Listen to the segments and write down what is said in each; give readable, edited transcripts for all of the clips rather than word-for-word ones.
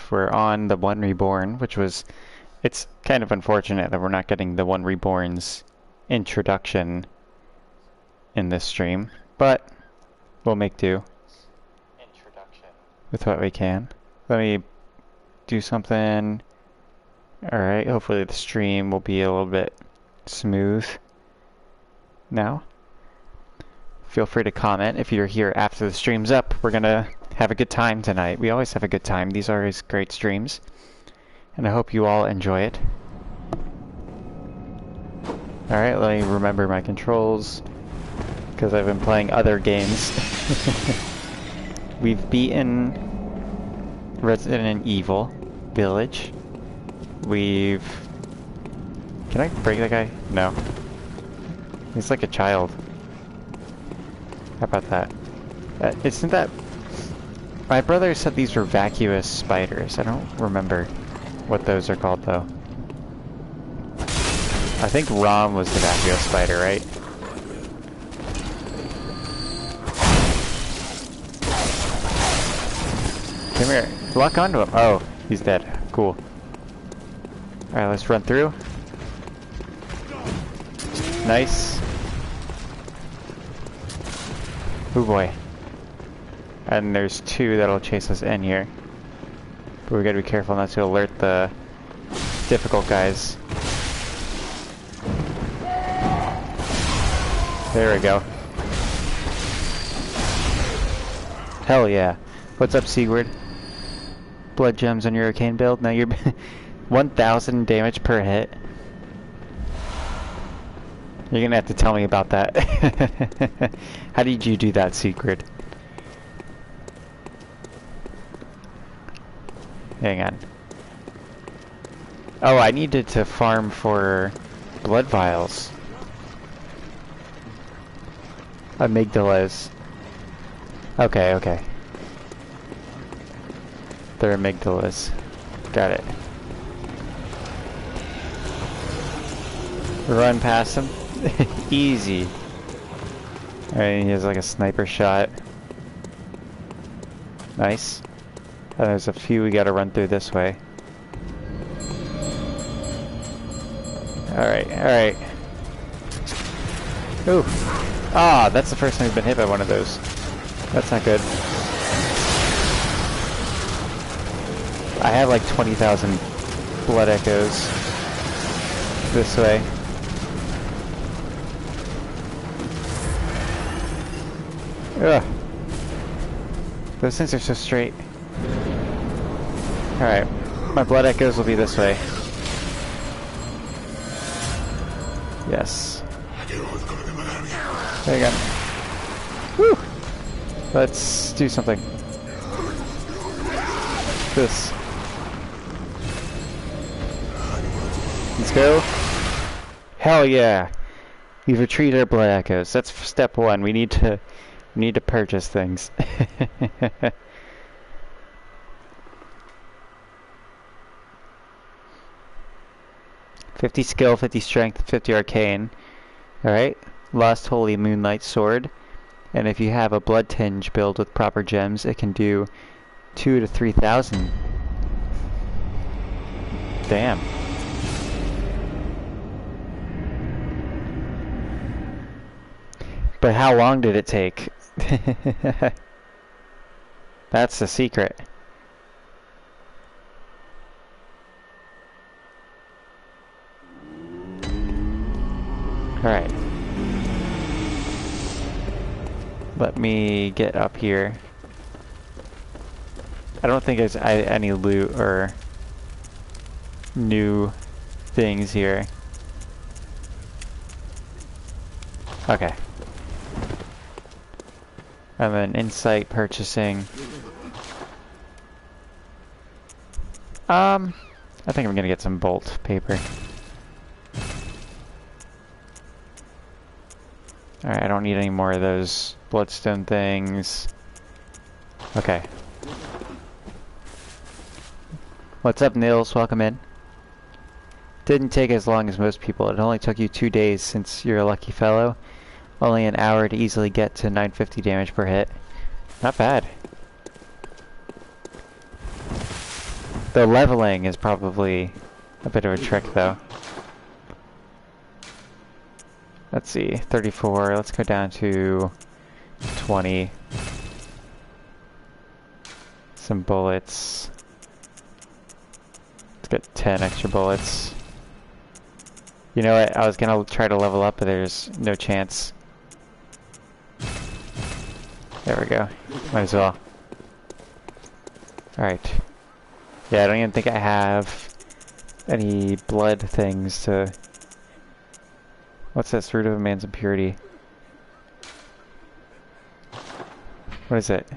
We're on the One Reborn, which was... It's kind of unfortunate that we're not getting the One Reborn's introduction in this stream, but we'll make do with what we can. Let me do something. Alright, hopefully the stream will be a little bit smooth now. Feel free to comment if you're here after the stream's up. We're gonna have a good time tonight. We always have a good time. These are always great streams. And I hope you all enjoy it. Alright, let me remember my controls, because I've been playing other games. We've beaten Resident Evil Village. We've... Can I break that guy? No. He's like a child. How about that? Isn't that... My brother said these were vacuous spiders. I don't remember what those are called, though. I think Rom was the vacuous spider, right? Come here. Lock onto him. Oh, he's dead. Cool. Alright, let's run through. Nice. Oh boy. And there's two that'll chase us in here. But we gotta be careful not to alert the difficult guys. There we go. Hell yeah. What's up, Sigurd? Blood gems on your arcane build? Now you're 1,000 damage per hit. You're gonna have to tell me about that. How did you do that, Secret? Hang on. Oh, I needed to farm for blood vials. Amygdalas. Okay, okay. They're amygdalas. Got it. Run past him. Easy. Alright, he has like a sniper shot. Nice. And there's a few we gotta run through this way. Alright, alright. Ooh. Ah, that's the first time we've been hit by one of those. That's not good. I have like 20,000 blood echoes this way. Ugh. Those things are so straight. Alright. My blood echoes will be this way. Yes. There you go. Woo! Let's do something. This. Let's go. Hell yeah! We've retrieved our blood echoes. That's step one. We need to purchase things. 50 skill, 50 strength, 50 arcane. Alright. Lost Holy Moonlight Sword. And if you have a blood tinge build with proper gems, it can do 2,000 to 3,000. Damn. But how long did it take? That's the secret. Alright. Let me get up here. I don't think there's any loot or new things here. Okay. And then insight purchasing. I think I'm gonna get some bolt paper. Alright, I don't need any more of those bloodstone things. Okay. What's up, Nils? Welcome in. Didn't take as long as most people. It only took you 2 days since you're a lucky fellow. Only an hour to easily get to 950 damage per hit. Not bad. The leveling is probably a bit of a trick, though. Let's see, 34, let's go down to 20. Some bullets. Let's get 10 extra bullets. You know what, I was gonna try to level up, but there's no chance. There we go, might as well. Alright. Yeah, I don't even think I have any blood things to... What's this? Root of a man's impurity. What is it?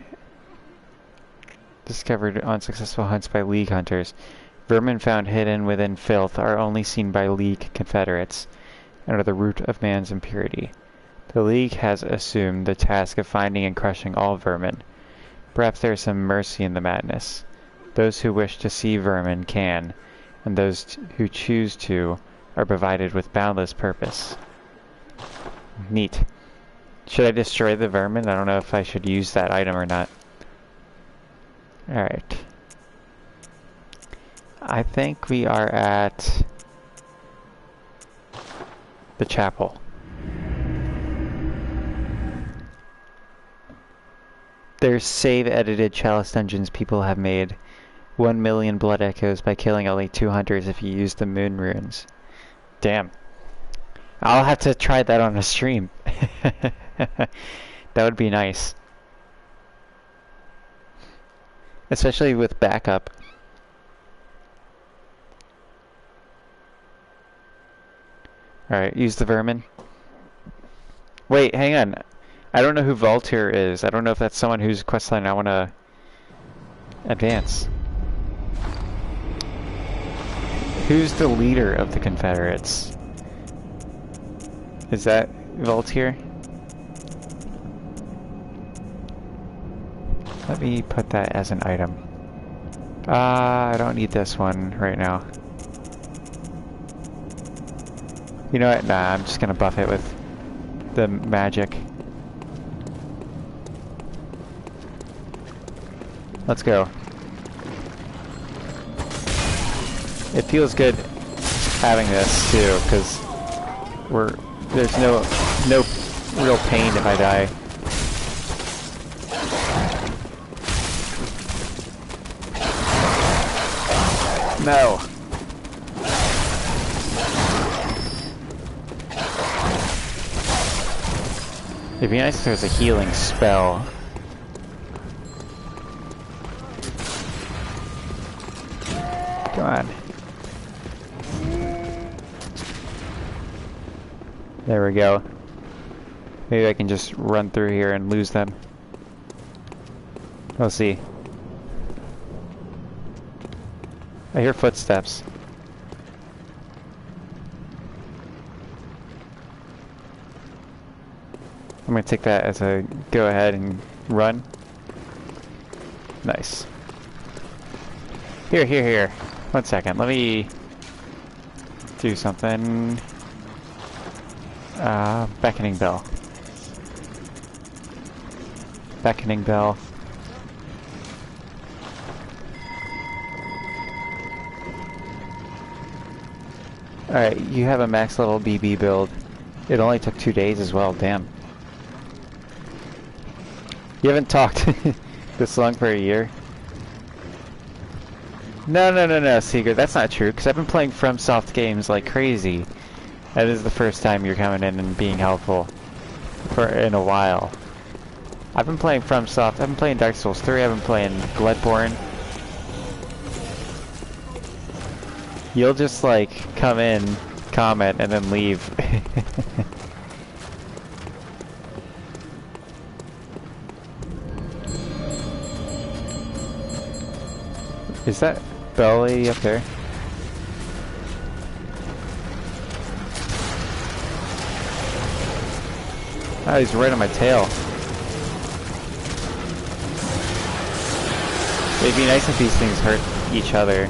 Discovered on successful hunts by League hunters. Vermin found hidden within filth are only seen by League Confederates and are the root of man's impurity. The League has assumed the task of finding and crushing all vermin. Perhaps there is some mercy in the madness. Those who wish to see vermin can, and those who choose to are provided with boundless purpose. Neat. Should I destroy the vermin? I don't know if I should use that item or not. Alright. I think we are at the chapel. There's save-edited chalice dungeons people have made. 1 million blood echoes by killing only 2 hunters if you use the moon runes. Damn. I'll have to try that on a stream. That would be nice. Especially with backup. Alright, use the vermin. Wait, hang on. I don't know who Voltaire is. I don't know if that's someone whose questline I want to advance. Who's the leader of the Confederates? Is that Voltaire? Let me put that as an item. I don't need this one right now. You know what? Nah, I'm just gonna buff it with the magic. Let's go. It feels good having this too, because there's no real pain if I die. No. It'd be nice if there was a healing spell. Come on. There we go. Maybe I can just run through here and lose them. We'll see. I hear footsteps. I'm gonna take that as a go ahead and run. Nice. Here. 1 second. Let me do something. Beckoning bell. Beckoning bell. Alright, you have a max level BB build. It only took 2 days as well, damn. You haven't talked this long for a year? No, Seeger, that's not true, because I've been playing FromSoft games like crazy. That is the first time you're coming in and being helpful in a while. I've been playing FromSoft, I've been playing Dark Souls 3, I've been playing Bloodborne. You'll just like come in, comment, and then leave. Is that belly up there? Oh, he's right on my tail. It'd be nice if these things hurt each other.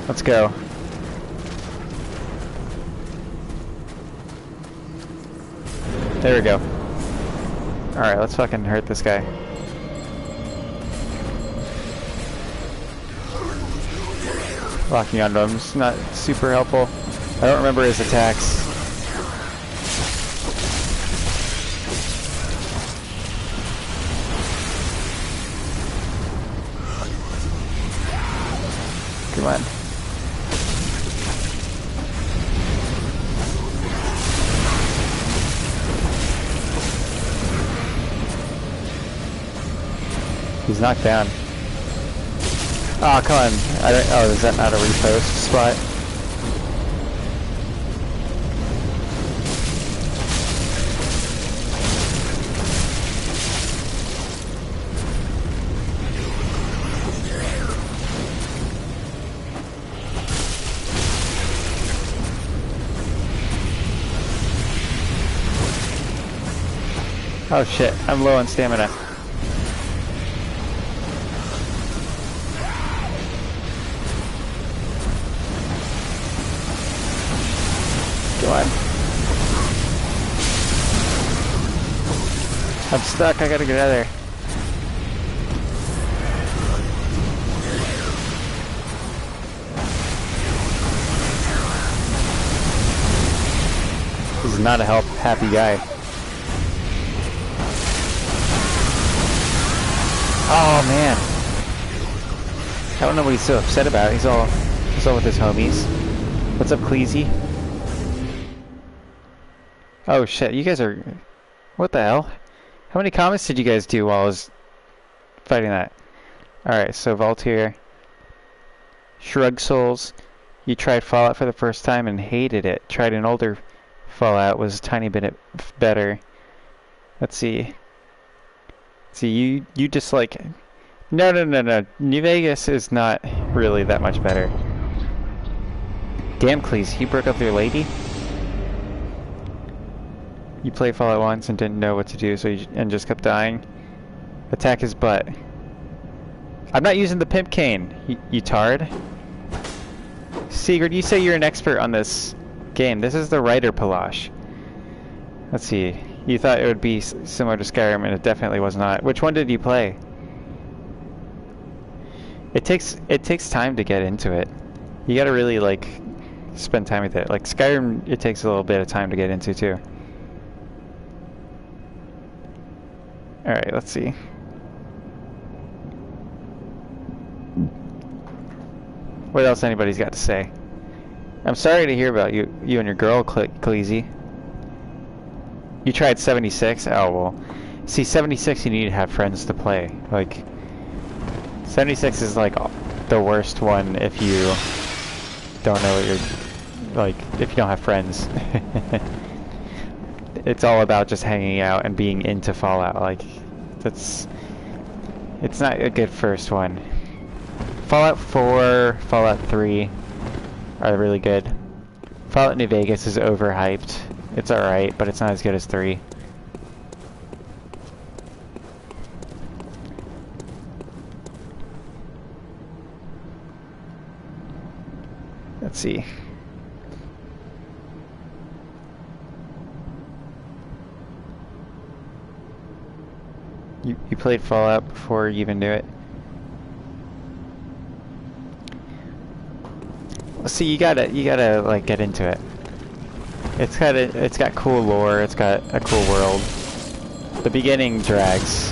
Let's go. There we go. Alright, let's fucking hurt this guy. locking onto him is not super helpful. I don't remember his attacks. Come on. He's knocked down. Oh, come on. Oh, is that not a repost spot? Oh shit, I'm low on stamina. Come on. I'm stuck, I gotta get out of there. This is not a happy guy. Oh man. I don't know what he's so upset about. He's all with his homies. What's up, Cleasy? Oh shit, you guys are... What the hell? How many comments did you guys do while I was fighting that? Alright, so Voltaire. Shrug Souls. You tried Fallout for the first time and hated it. Tried an older Fallout, was a tiny bit better. Let's see. See, you dislike... No. New Vegas is not really that much better. Damn, Cleese, you broke up with your lady? You played Fallout once and didn't know what to do, and just kept dying. Attack his butt. I'm not using the pimp cane, you tard. Sigurd, you say you're an expert on this game. This is the writer Palash. Let's see. You thought it would be similar to Skyrim, and it definitely was not. Which one did you play? It takes time to get into it. You gotta really, like, spend time with it. Like, Skyrim, it takes a little bit of time to get into, too. Alright, let's see. What else anybody's got to say? I'm sorry to hear about you and your girl, Cleasy. You tried 76? Oh, well. See, 76 you need to have friends to play. Like, 76 is like the worst one if you don't know what you're... Like, if you don't have friends. It's all about just hanging out and being into Fallout. Like, it's not a good first one. Fallout 4, Fallout 3 are really good. Fallout New Vegas is overhyped. It's alright, but it's not as good as 3. Let's see. You played Fallout before you even knew it? See, you gotta like get into it. It's got cool lore, it's got a cool world. The beginning drags.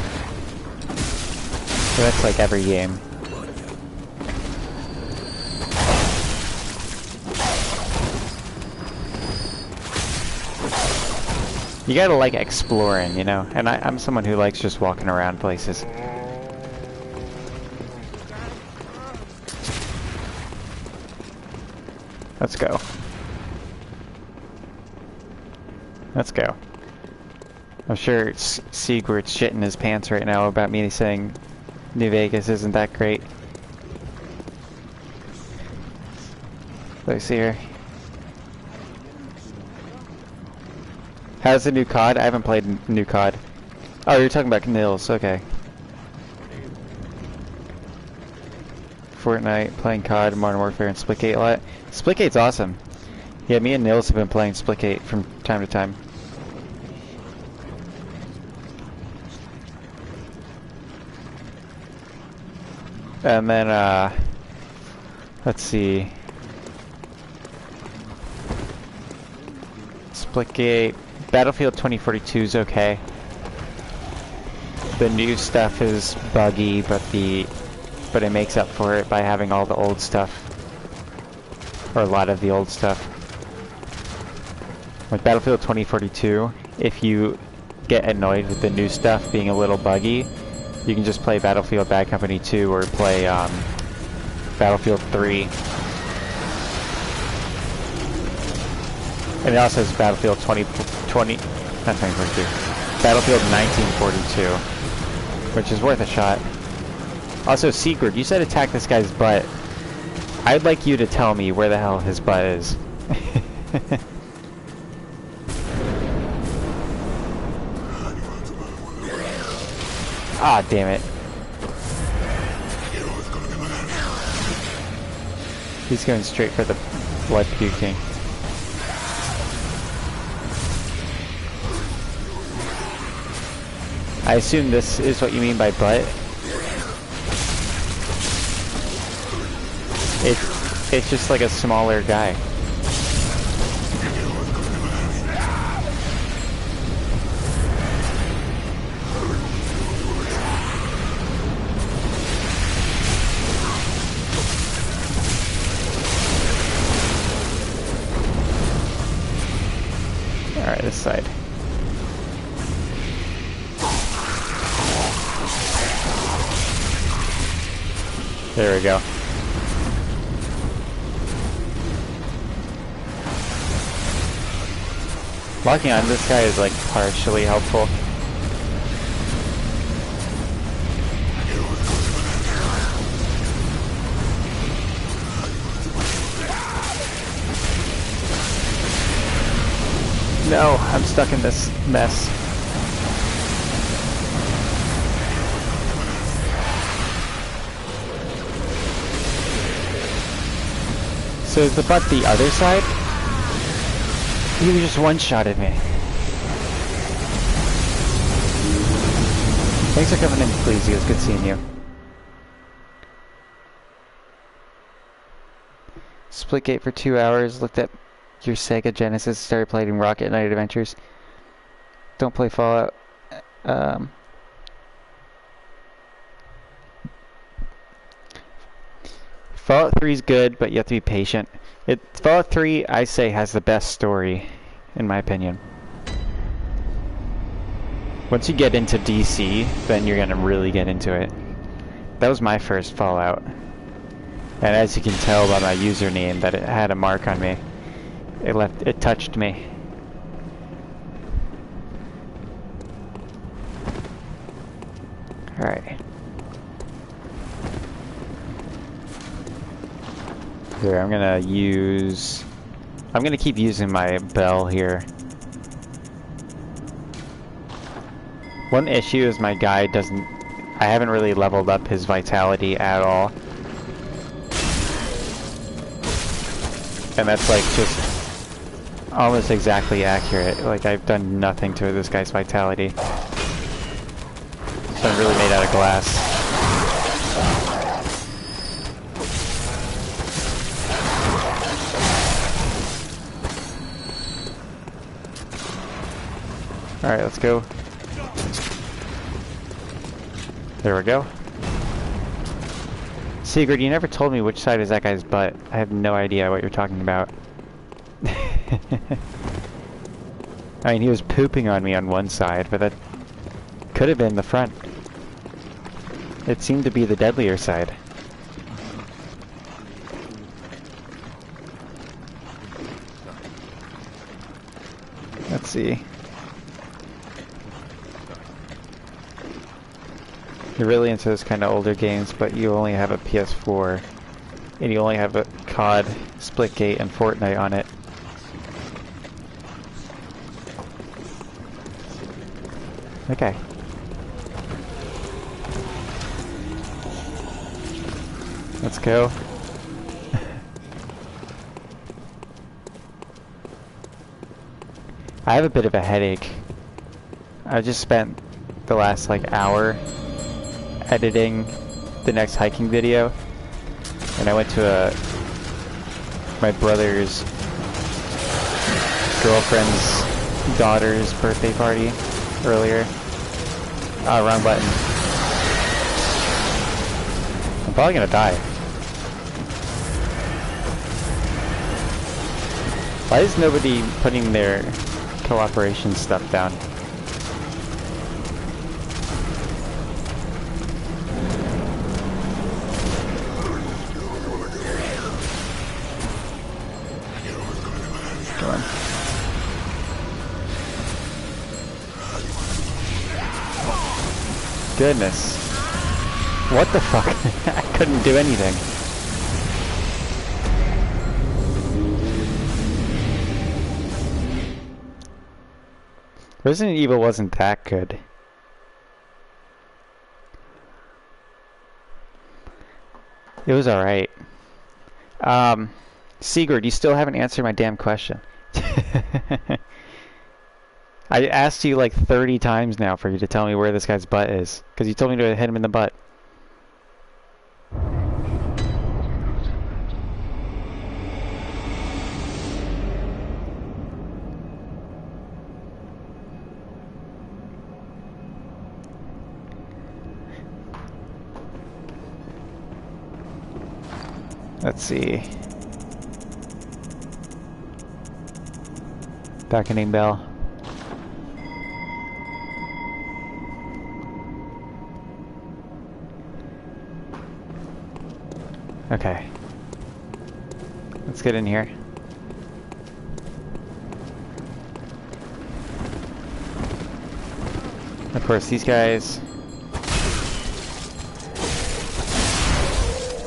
So that's like every game. You gotta like exploring, you know? And I'm someone who likes just walking around places. Let's go. Let's go. I'm sure Sigurd's shitting his pants right now about me saying New Vegas isn't that great. Let's see here. How's the new COD? I haven't played new COD. Oh, you're talking about Nils, okay. Fortnite, playing COD, Modern Warfare, and Splitgate a lot. Splitgate's awesome. Yeah, me and Nils have been playing Splitgate from time to time. And then, Let's see. Splitgate. Battlefield 2042 is okay. The new stuff is buggy, but it makes up for it by having all the old stuff. Or a lot of the old stuff. With Battlefield 2042, if you get annoyed with the new stuff being a little buggy, you can just play Battlefield Bad Company 2 or play Battlefield 3. And it also has Battlefield 2020, not 2042, Battlefield 1942, which is worth a shot. Also, Sigurd, you said attack this guy's butt. I'd like you to tell me where the hell his butt is. Ah, damn it. He's going straight for the blood puking. I assume this is what you mean by butt. It's just like a smaller guy. Alright, this side. There we go. Locking on this guy is like partially helpful. No, I'm stuck in this mess. So is the butt the other side? You just one-shotted me. Thanks for coming in, please. It was good seeing you. Splitgate for 2 hours, looked at your Sega Genesis, started playing Rocket Knight Adventures. Don't play Fallout. Fallout 3 is good, but you have to be patient. Fallout 3, I say, has the best story, in my opinion. Once you get into DC, then you're gonna really get into it. That was my first Fallout. And as you can tell by my username, that it had a mark on me. It touched me. Alright. Here, I'm gonna keep using my bell here. One issue is my guy I haven't really leveled up his vitality at all. And that's like just almost exactly accurate. Like I've done nothing to this guy's vitality. So I'm really made out of glass. Alright, let's go. There we go. Sigurd, you never told me which side is that guy's butt. I have no idea what you're talking about. I mean, he was pooping on me on one side, but that could have been the front. It seemed to be the deadlier side. Let's see. You're really into those kind of older games, but you only have a PS4, and you only have a COD, Splitgate, and Fortnite on it. Okay. Let's go. I have a bit of a headache. I just spent the last hour editing the next hiking video, and I went to a my brother's girlfriend's daughter's birthday party earlier. Oh, wrong button. I'm probably gonna die. Why is nobody putting their cooperation stuff down? Come on. Goodness. What the fuck? I couldn't do anything. Resident Evil wasn't that good. It was alright. Sigurd, you still haven't answered my damn question. I asked you like 30 times now for you to tell me where this guy's butt is. Because you told me to hit him in the butt. Let's see. Beckoning bell. Okay. Let's get in here. Of course, these guys...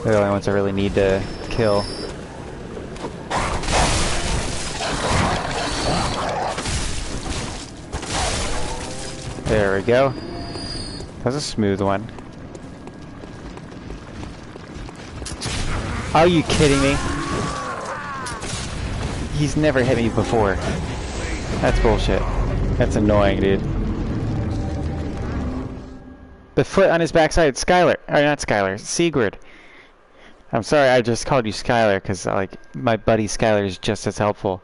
they're the only ones I really need to kill. There we go. That was a smooth one. Are you kidding me? He's never hit me before. That's bullshit. That's annoying, dude. The foot on his backside, Skylar. Or not Skylar, Sigurd. I'm sorry, I just called you Skylar because like my buddy Skylar is just as helpful.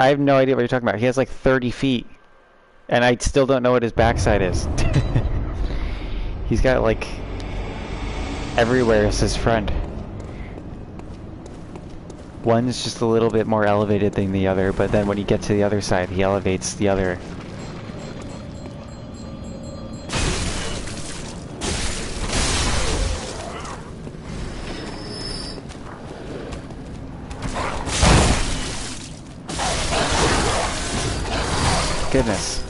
I have no idea what you're talking about. He has like 30 feet, and I still don't know what his backside is. He's got like everywhere is his friend. One's just a little bit more elevated than the other, but then when you get to the other side, he elevates the other. Goodness.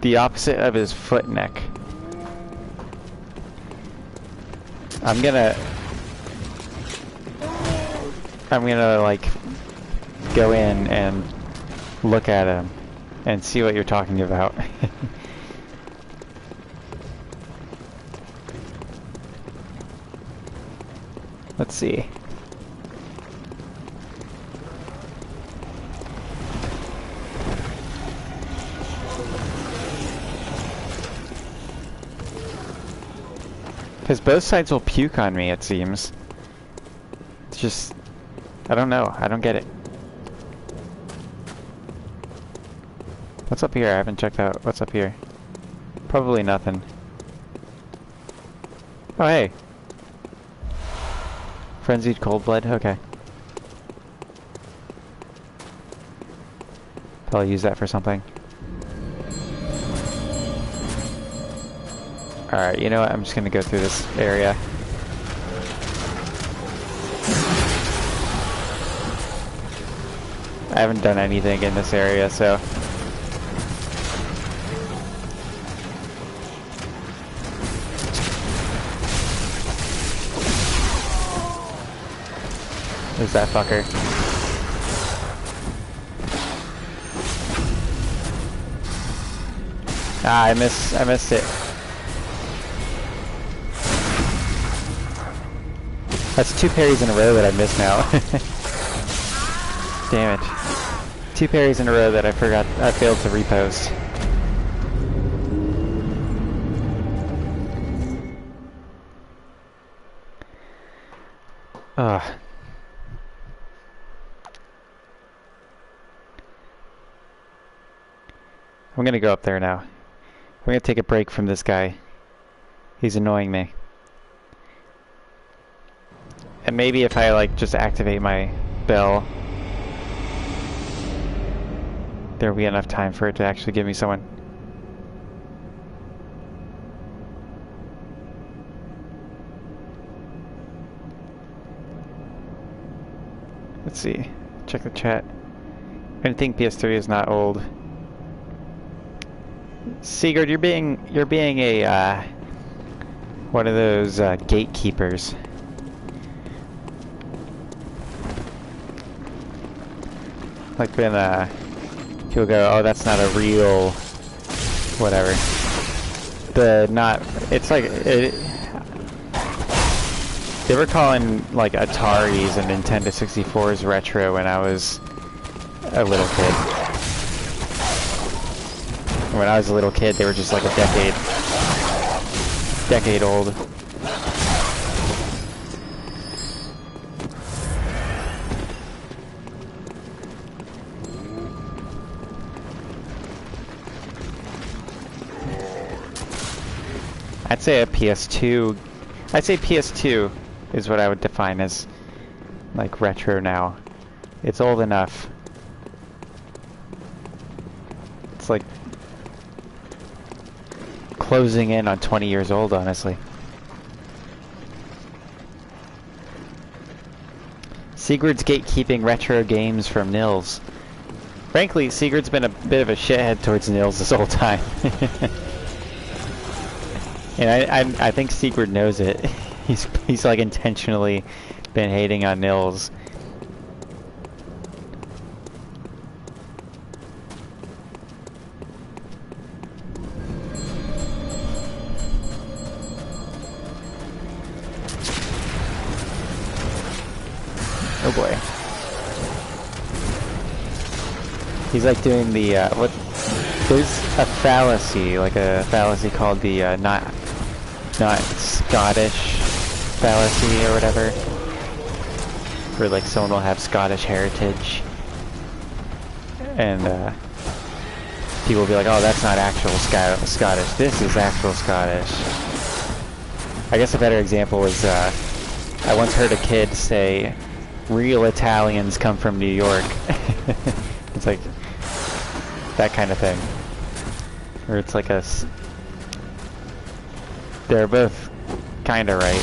The opposite of his foot neck. I'm gonna like go in and look at him and see what you're talking about. Let's see. Because both sides will puke on me, it seems. It's just... I don't know. I don't get it. What's up here? I haven't checked out what's up here. Probably nothing. Oh, hey. Frenzied cold blood? Okay. Probably use that for something. Alright, you know what? I'm just gonna go through this area. I haven't done anything in this area, so... There's that fucker. Ah, I missed it. That's 2 parries in a row that I missed now. Damn it. 2 parries in a row that I failed to repost. Ugh. I'm gonna go up there now. I'm gonna take a break from this guy. He's annoying me. And maybe if I like just activate my bell, there'll be enough time for it to actually give me someone. Let's see. Check the chat. I think PS3 is not old. Sigurd, you're being a one of those gatekeepers. Like when people go, oh, that's not a real whatever. It's like they were calling like Ataris and Nintendo 64s retro when I was a little kid. When I was a little kid, they were just like a decade old. I'd say a PS2. I'd say PS2 is what I would define as like retro now. It's old enough. It's like closing in on 20 years old, honestly. Sigurd's gatekeeping retro games from Nils. Frankly, Sigurd's been a bit of a shithead towards Nils this whole time. And I think Sigurd knows it. He's like intentionally been hating on Nils. Oh boy. He's like doing the there's a fallacy, like a fallacy called the not Scottish fallacy or whatever, where like someone will have Scottish heritage and people will be like, oh, that's not actual Scottish, this is actual Scottish. I guess a better example was I once heard a kid say real Italians come from New York. It's like that kind of thing, where it's like they're both kind of right.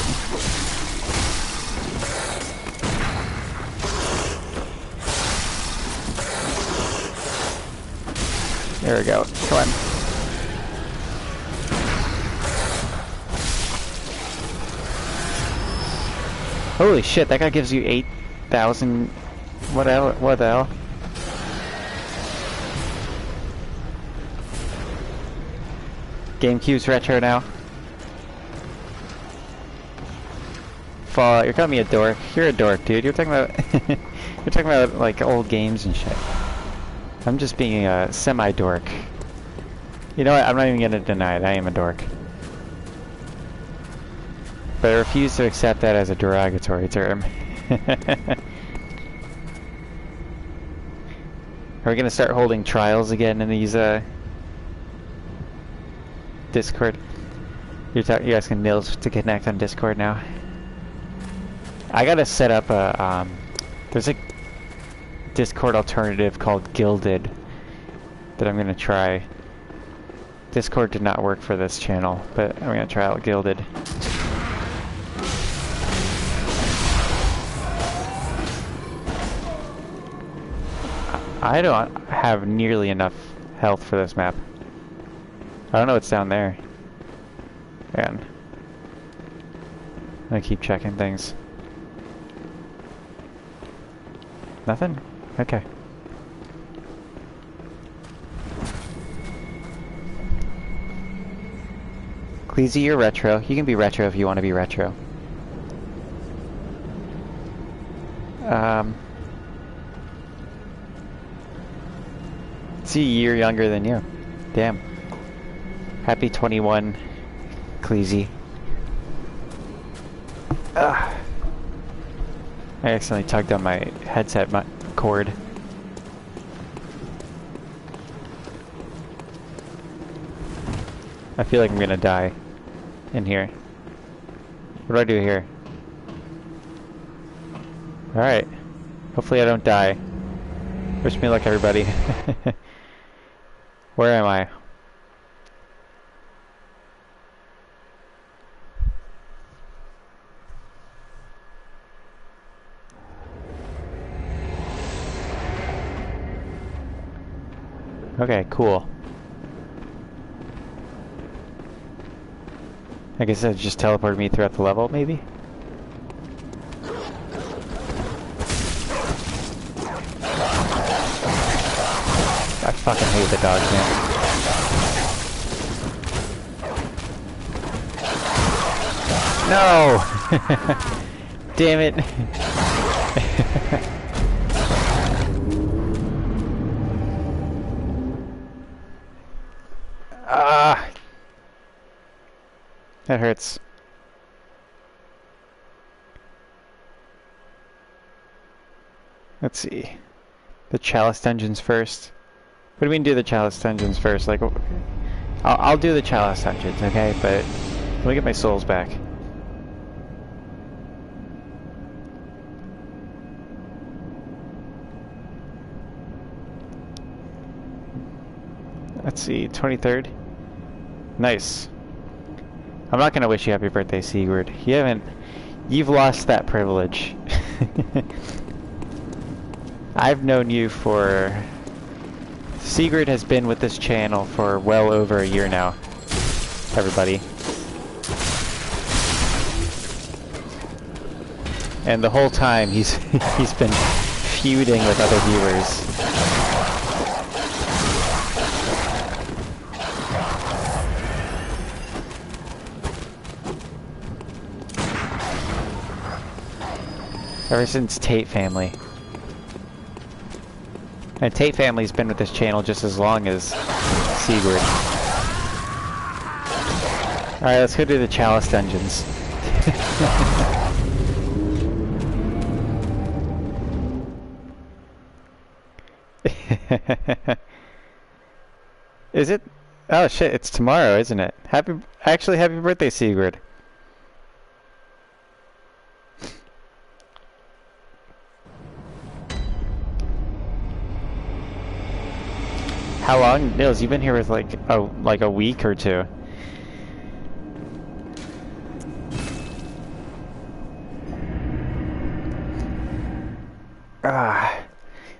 There we go. Come on. Holy shit, that guy gives you 8,000... What the hell? GameCube's retro now. Fallout, you're calling me a dork. You're a dork, dude. You're talking about you're talking about like old games and shit. I'm just being a semi-dork. You know what? I'm not even gonna deny it. I am a dork. But I refuse to accept that as a derogatory term. Are we gonna start holding trials again in these Discord? You're asking Nils to connect on Discord now. I gotta set up a there's a Discord alternative called Gilded that I'm gonna try. Discord did not work for this channel, but I'm gonna try out Gilded. I don't have nearly enough health for this map. I don't know what's down there. Man. I'm gonna keep checking things. Nothing? Okay. Cleezy, you're retro. You can be retro if you want to be retro. It's a year younger than you. Damn. Happy 21, Cleezy. I accidentally tugged on my headset cord. I feel like I'm gonna die in here. What do I do here? Alright. Hopefully I don't die. Wish me luck, everybody. Where am I? Okay, cool. I guess it just teleported me throughout the level, maybe? I fucking hate the dogs, man. No! Damn it. Ah! That hurts. Let's see. The Chalice Dungeons first. What do we mean do the Chalice Dungeons first? Like, I'll do the Chalice Dungeons, okay? But let me get my souls back. Let's see, 23rd. Nice. I'm not gonna wish you happy birthday, Sigurd. You've lost that privilege. I've known you for... Sigurd has been with this channel for well over a year now, everybody. And the whole time he's been feuding with other viewers. Ever since Tate Family. And Tate Family's been with this channel just as long as Sigurd. Alright, let's go do the Chalice Dungeons. Is it? Oh shit, it's tomorrow, isn't it? Actually, happy birthday, Sigurd. How long? Nils, you've been here with like a week or two.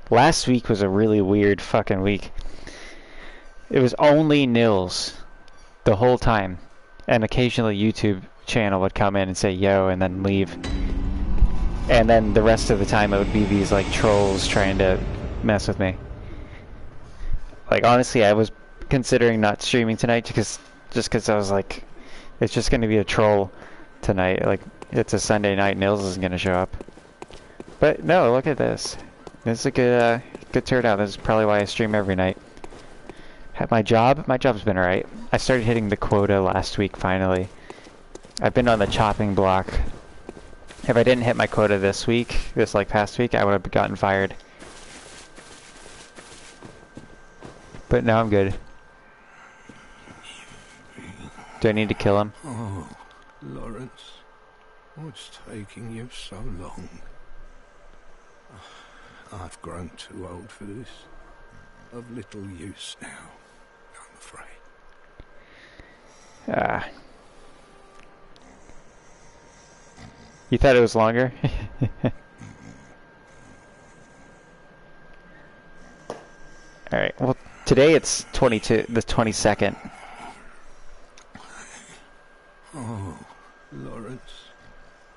Last week was a really weird fucking week. It was only Nils the whole time. And occasionally YouTube channel would come in and say yo and then leave. And then the rest of the time it would be these like trolls trying to mess with me. Like, honestly, I was considering not streaming tonight just because I was like, it's just going to be a troll tonight. Like, it's a Sunday night, Nils isn't going to show up. But no, look at this. This is a good turnout. This is probably why I stream every night. My job's been alright. I started hitting the quota last week, finally. I've been on the chopping block. If I didn't hit my quota this past week, I would have gotten fired. But now I'm good. Do I need to kill him? Oh, Lawrence, what's taking you so long? I've grown too old for this. Of little use now, I'm afraid. You thought it was longer? Alright, well, today it's the 22nd. Oh, Lawrence,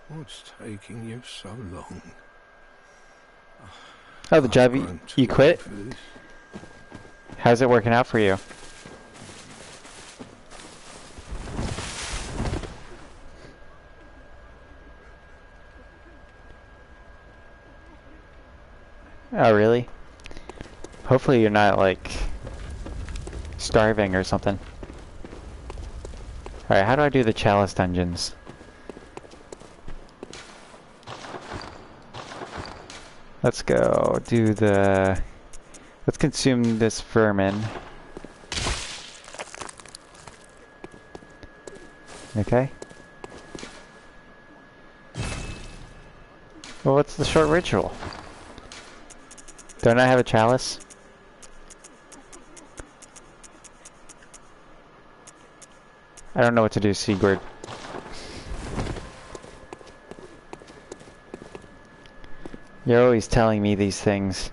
what's taking you so long? Oh, the job you quit? How's it working out for you? Oh, really? Hopefully you're not, like, starving or something. Alright, how do I do the Chalice Dungeons? Let's go do the... Let's consume this vermin. Okay. Well, what's the short ritual? Don't I have a chalice? I don't know what to do, Sigurd. You're always telling me these things.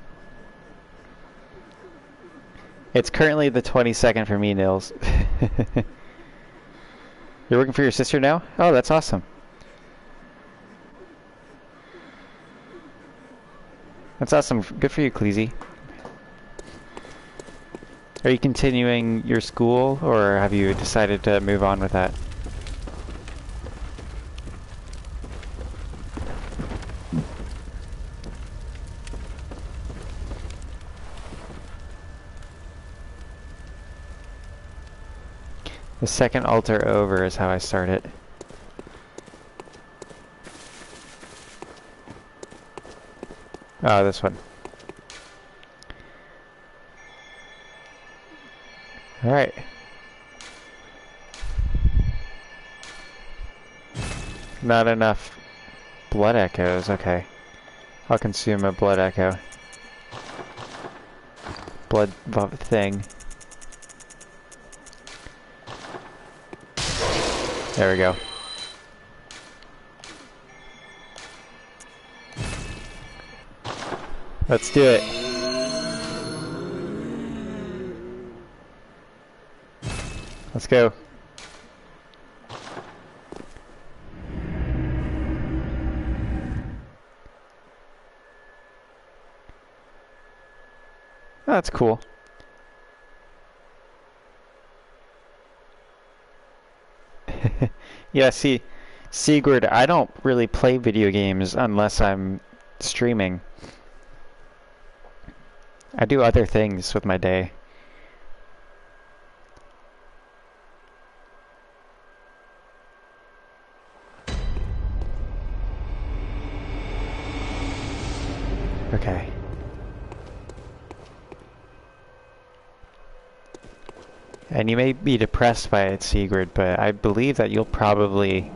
It's currently the 22nd for me, Nils. You're working for your sister now? Oh, that's awesome. That's awesome. Good for you, Cleasy. Are you continuing your school, or have you decided to move on with that? The second altar over is how I start it. Oh, this one. Alright. Not enough blood echoes, okay. I'll consume a blood echo. Blood thing. There we go. Let's do it. Let's go. Oh, that's cool. Yeah, see, Sigurd, I don't really play video games unless I'm streaming. I do other things with my day. Okay. And you may be depressed by it, Sigurd, but I believe that you'll probably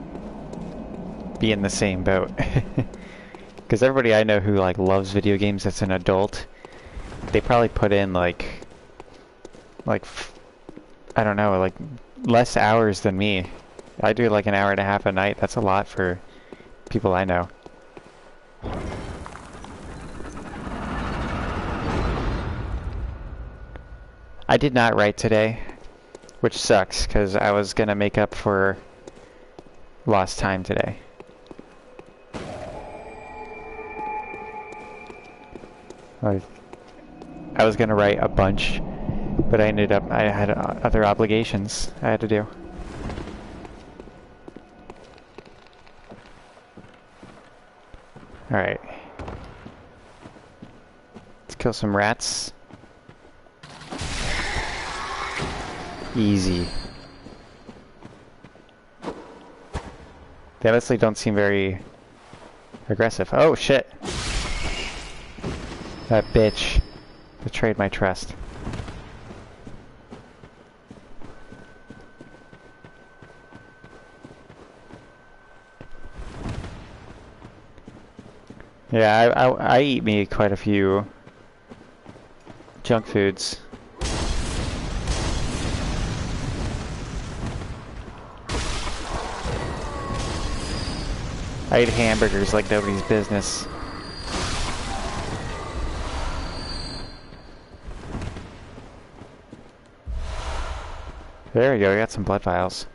be in the same boat. Because everybody I know who like loves video games that's an adult, they probably put in like I don't know, like less hours than me. I do like an hour and a half a night. That's a lot for people I know. I did not write today, which sucks because I was gonna make up for lost time today. I was gonna write a bunch, but I had other obligations I had to do. Alright. Let's kill some rats. Easy. They honestly don't seem very aggressive. Oh shit! That bitch betrayed my trust. Yeah, I eat me quite a few junk foods. I eat hamburgers like nobody's business. There we go, we got some blood vials.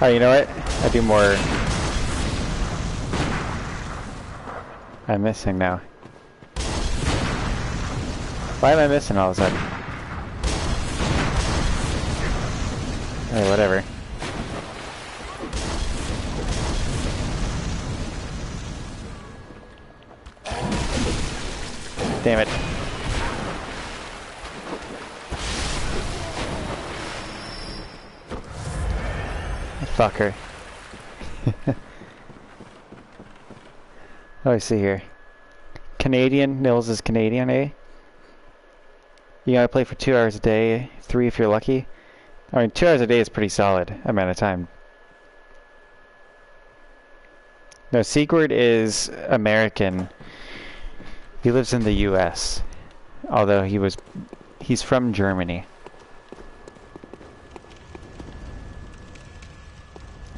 Oh, you know what? I do more. I'm missing now. Why am I missing all of a sudden? Hey, whatever. Damn it. Fucker. Oh, I see here. Canadian. Nils is Canadian, eh? You gotta play for 2 hours a day. 3 if you're lucky. I mean, 2 hours a day is pretty solid amount of time. No, Sigurd is American. He lives in the US. Although he's from Germany.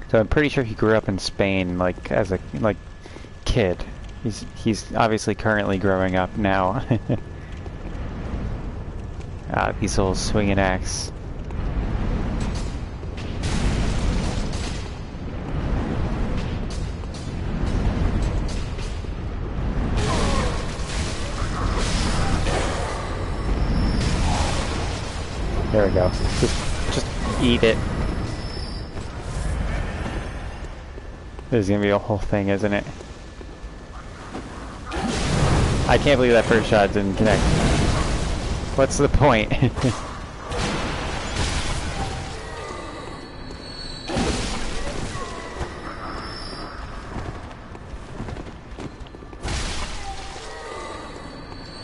So I'm pretty sure he grew up in Spain, like as a kid. He's obviously currently growing up now. These old swinging axe. There we go. Just eat it. This is gonna be a whole thing, isn't it? I can't believe that first shot didn't connect. What's the point?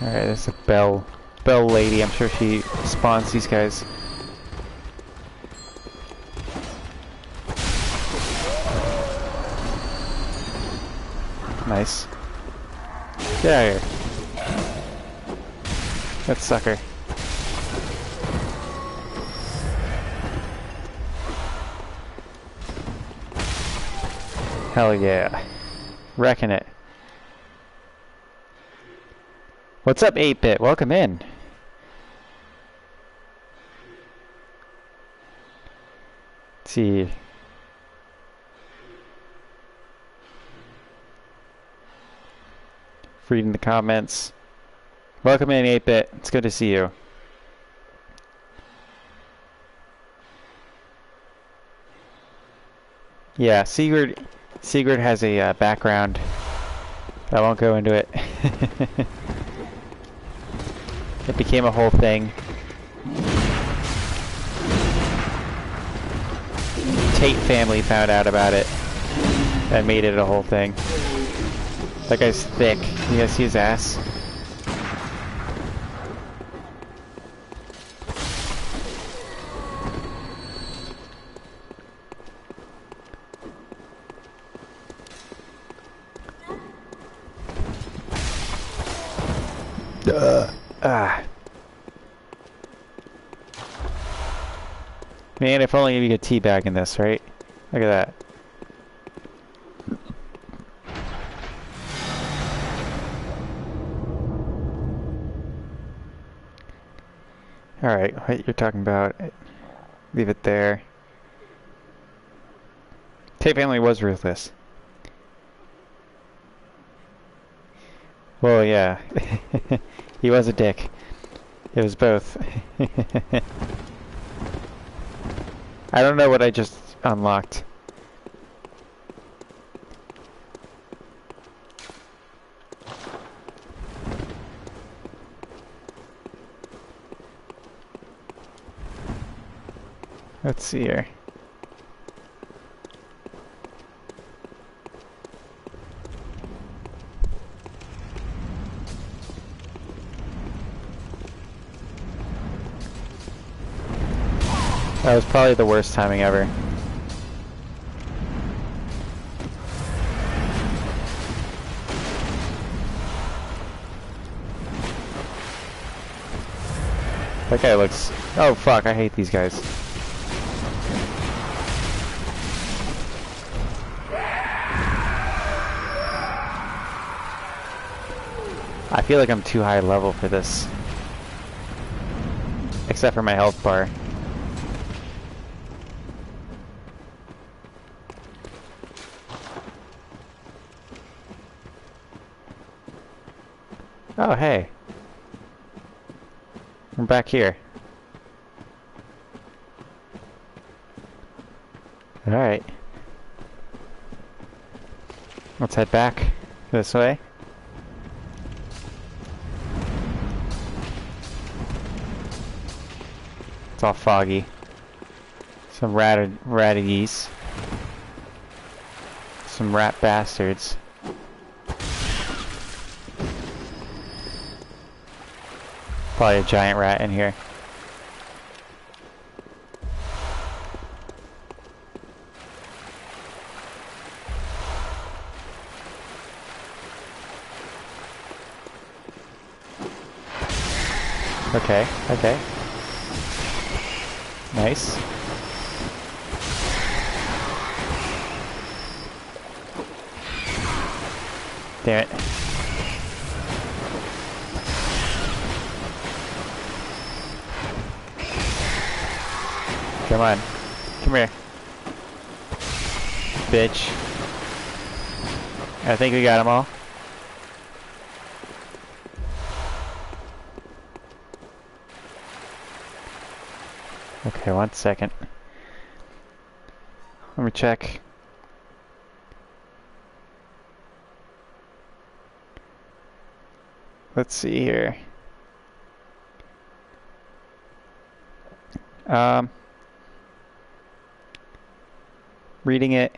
Alright, there's a bell lady. I'm sure she spawns these guys. Nice. Get out of here. That sucker. Hell yeah. Wrecking it. What's up, 8-Bit? Welcome in. Let's see. Reading the comments. Welcome in, 8-Bit. It's good to see you. Yeah, Sigurd has a background. I won't go into it. It became a whole thing. Tate family found out about it and made it a whole thing. That guy's thick. You guys see his ass? Man, if only you could teabag in this, right? Look at that. Alright, what you're talking about, leave it there. Tate family was ruthless. Well, yeah. He was a dick. It was both. I don't know what I just unlocked. Let's see here. That was probably the worst timing ever. That guy looks... Oh fuck, I hate these guys. I feel like I'm too high level for this. Except for my health bar. Oh, hey. I'm back here. Alright. Let's head back this way. It's all foggy. Some ratty geese. Some rat bastards. Probably a giant rat in here. Okay, okay. Nice. Damn it. Come on. Come here. Bitch. I think we got them all. Okay, 1 second. Let me check. Let's see here. Reading it.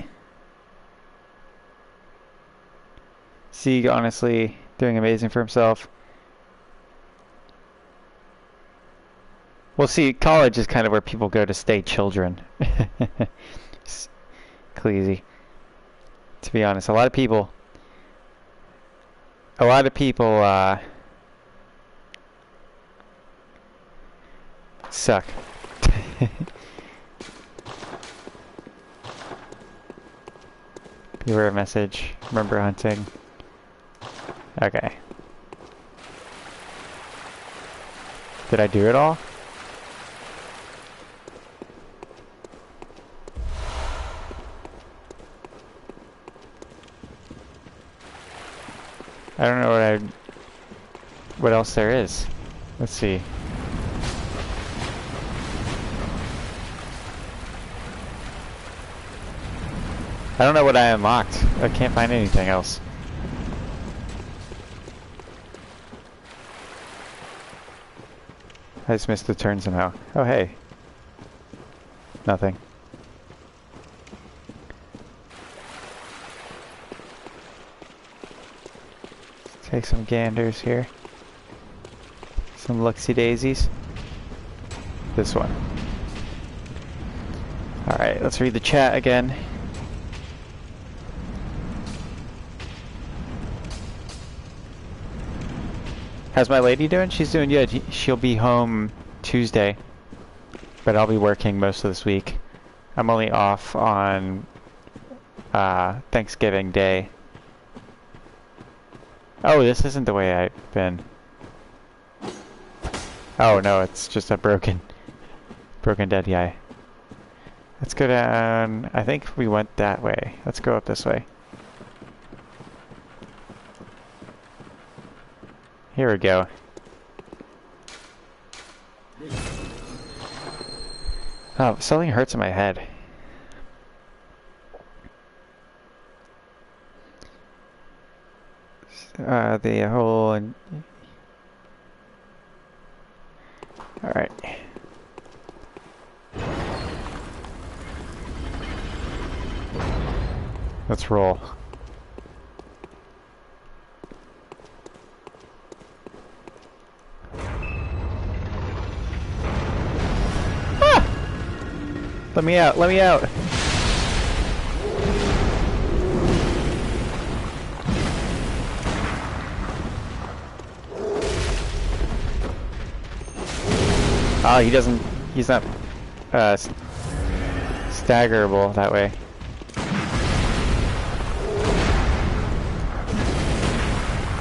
Sieg, honestly, doing amazing for himself. Well, see, college is kind of where people go to stay children. Cleasy. To be honest, a lot of people suck. Beware message. Remember hunting. Okay. Did I do it all? I don't know what else there is. Let's see. I don't know what I unlocked. I can't find anything else. I just missed the turn somehow. Oh, hey. Nothing. Let's take some ganders here. Some looksy daisies. This one. Alright, let's read the chat again. How's my lady doing? She's doing good. She'll be home Tuesday, but I'll be working most of this week. I'm only off on Thanksgiving Day. Oh, this isn't the way I've been. Oh no, it's just a broken dead guy. Let's go down. I think we went that way. Let's go up this way. Here we go. Oh, something hurts in my head. The whole... Alright. Let's roll. Let me out, let me out! Oh, he's not, staggerable that way.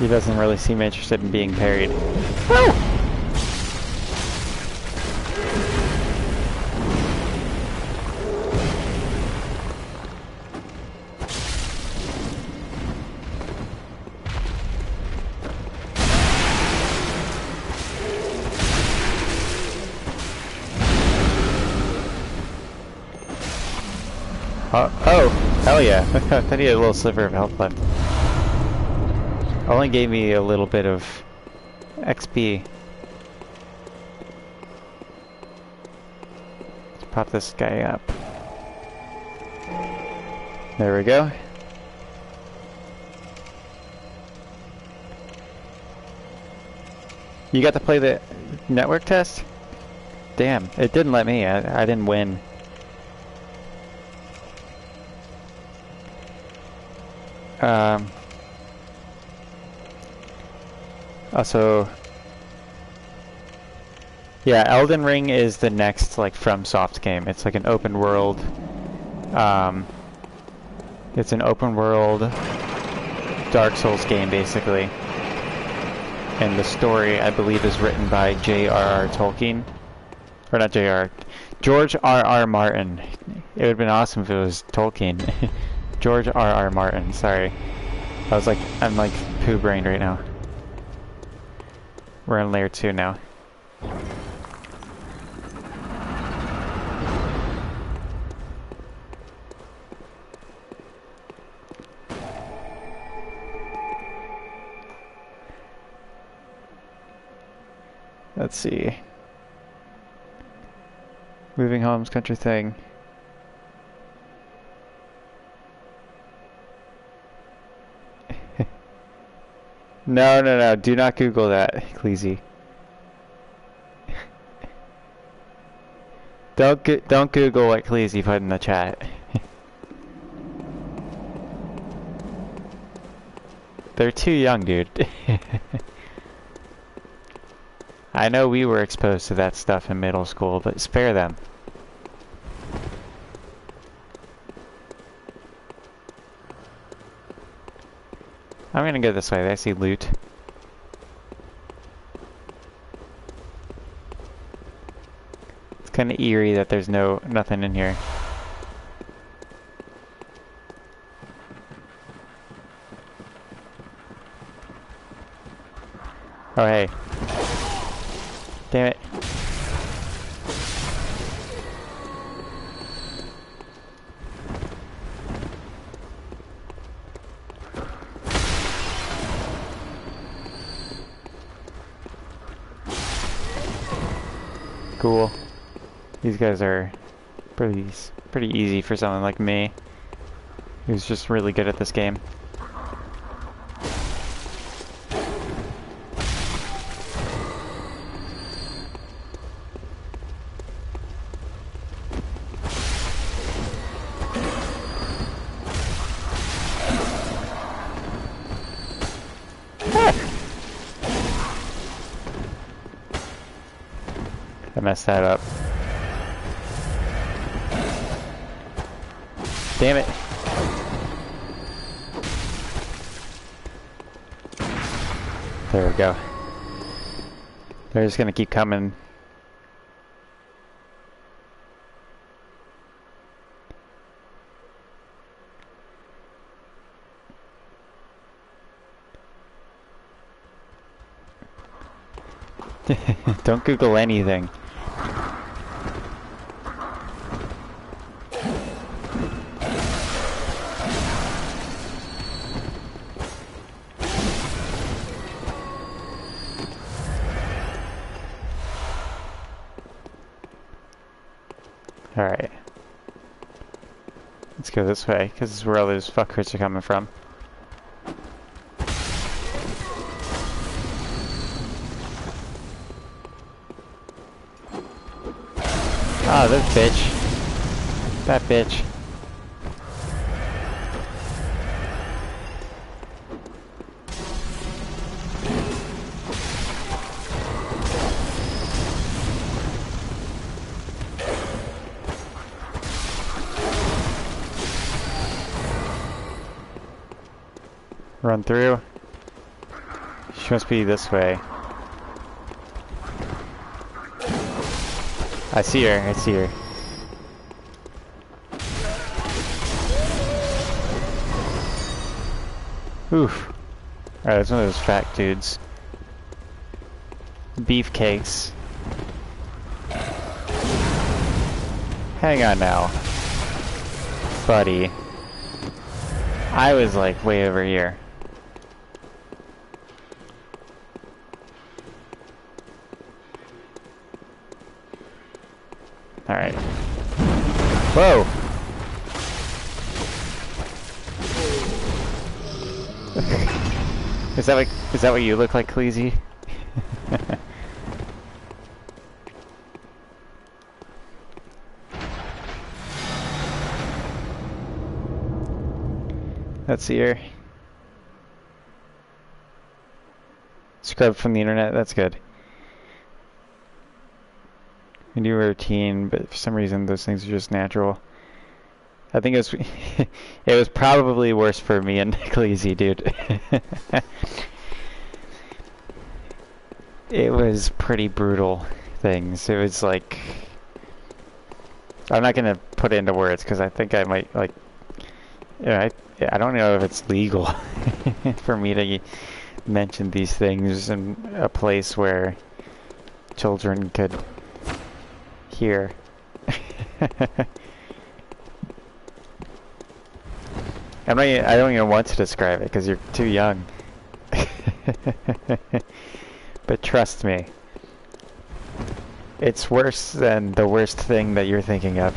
He doesn't really seem interested in being parried. Woo! Oh, hell yeah. I thought he had a little sliver of health left. Only gave me a little bit of XP. Let's pop this guy up. There we go. You got to play the network test? Damn, it didn't let me. I didn't win. Also, yeah, Elden Ring is the next like FromSoft game. It's like an open world. It's an open world Dark Souls game basically, and the story I believe is written by J.R.R. Tolkien, or not J.R. George R.R. Martin. It would have been awesome if it was Tolkien. George R.R. Martin. Sorry, I'm like poo-brained right now. We're on layer 2 now. Let's see. Moving homes, country thing. No. Do not Google that, Cleasy. Don't Google what Cleasy put in the chat. They're too young, dude. I know we were exposed to that stuff in middle school, but spare them. I'm gonna go this way. I see loot. It's kind of eerie that there's nothing in here. Oh hey. Damn it. Cool. These guys are pretty easy for someone like me, who's just really good at this game. I messed that up. Damn it. There we go. They're just gonna keep coming. Don't Google anything. Alright. Let's go this way, because this is where all those fuckers are coming from. Oh, this bitch. That bitch. Run through. She must be this way. I see her, I see her. Oof. Alright, that's one of those fat dudes. Beefcakes. Hang on now. Buddy. I was like way over here. Alright. Whoa! Is that what you look like, Cleasy? Let's see here. Scrub from the internet, that's good. We do a routine, but for some reason those things are just natural. I think it was it was probably worse for me and Ecclesi, dude. It was pretty brutal things. It was like, I'm not gonna put it into words because I think I might like, I don't know if it's legal for me to mention these things in a place where children could hear. I don't even want to describe it because you're too young. But trust me, it's worse than the worst thing that you're thinking of.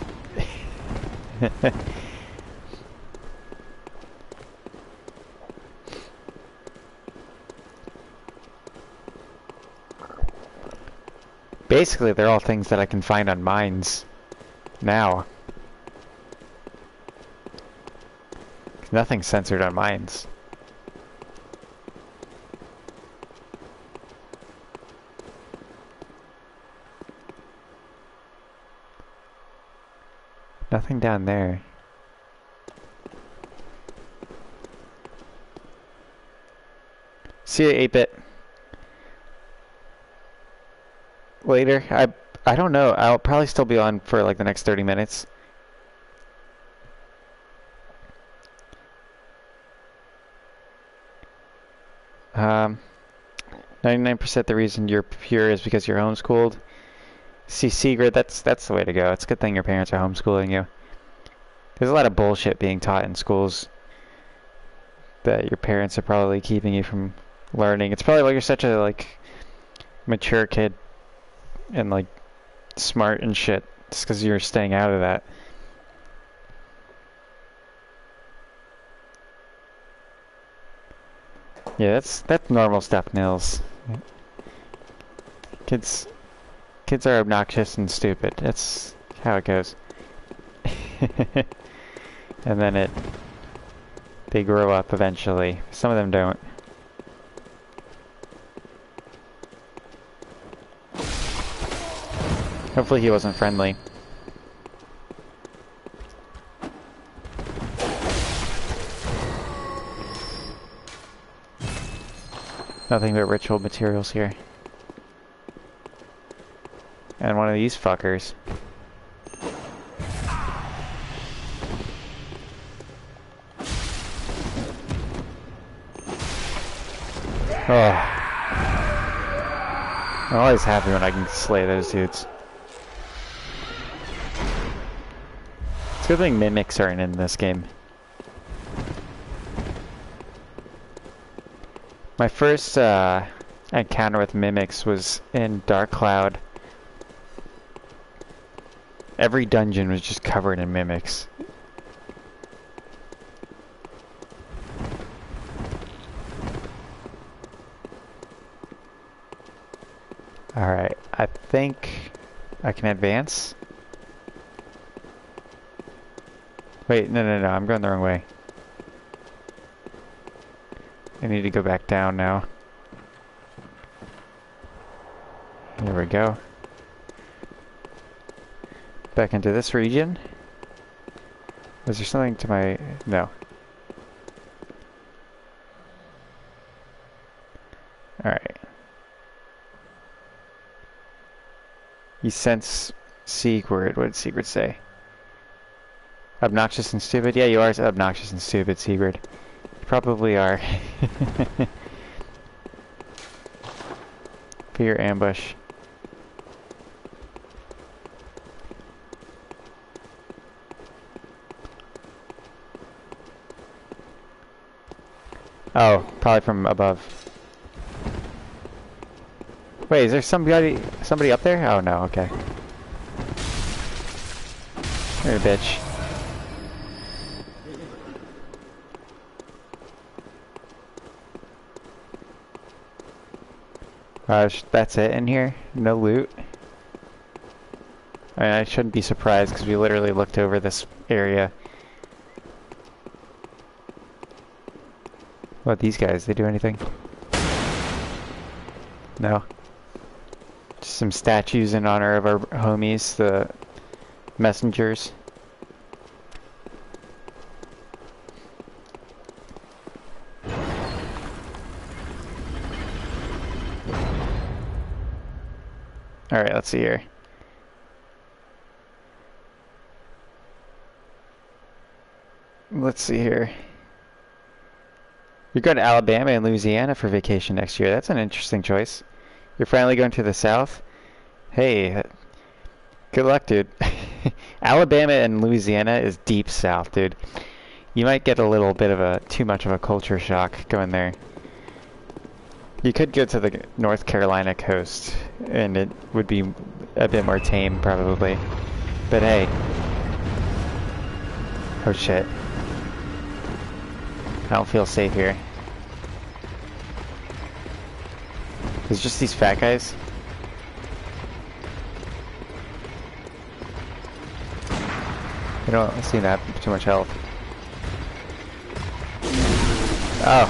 Basically, they're all things that I can find on mines now. Nothing's censored on mines. Nothing down there. See you, 8-bit. Later. I don't know. I'll probably still be on for like the next 30 minutes. Um, 99% the reason you're pure is because you're homeschooled. See, Sigrid, that's the way to go. It's a good thing your parents are homeschooling you. There's a lot of bullshit being taught in schools that your parents are probably keeping you from learning. It's probably why you're such a like mature kid and like smart and shit. Just because you're staying out of that. Yeah, that's normal stuff, Nils. Kids are obnoxious and stupid. That's how it goes. And then they grow up eventually. Some of them don't. Hopefully he wasn't friendly. Nothing but ritual materials here. And one of these fuckers. Oh. I'm always happy when I can slay those dudes. It's a good thing mimics aren't in this game. My first encounter with mimics was in Dark Cloud. Every dungeon was just covered in mimics. Alright, I think I can advance. Wait, no, I'm going the wrong way. I need to go back down now. There we go. Back into this region. Was there something to my... No. Alright. You sense Sigurd. What did Sigurd say? Obnoxious and stupid? Yeah, you are obnoxious and stupid, Sigurd. You probably are. Fear ambush. Oh, probably from above. Wait, is there somebody up there? Oh no, okay. You're a bitch. That's it in here? No loot? I mean, I shouldn't be surprised because we literally looked over this area. What, these guys, they do anything? No. Just some statues in honor of our homies, the messengers. Alright, let's see here. Let's see here. You're going to Alabama and Louisiana for vacation next year. That's an interesting choice. You're finally going to the South? Hey, good luck, dude. Alabama and Louisiana is deep South, dude. You might get a little bit of a too much of a culture shock going there. You could go to the North Carolina coast, and it would be a bit more tame, probably. But hey. Oh shit. I don't feel safe here. There's just these fat guys. I don't seem to have too much health. Oh.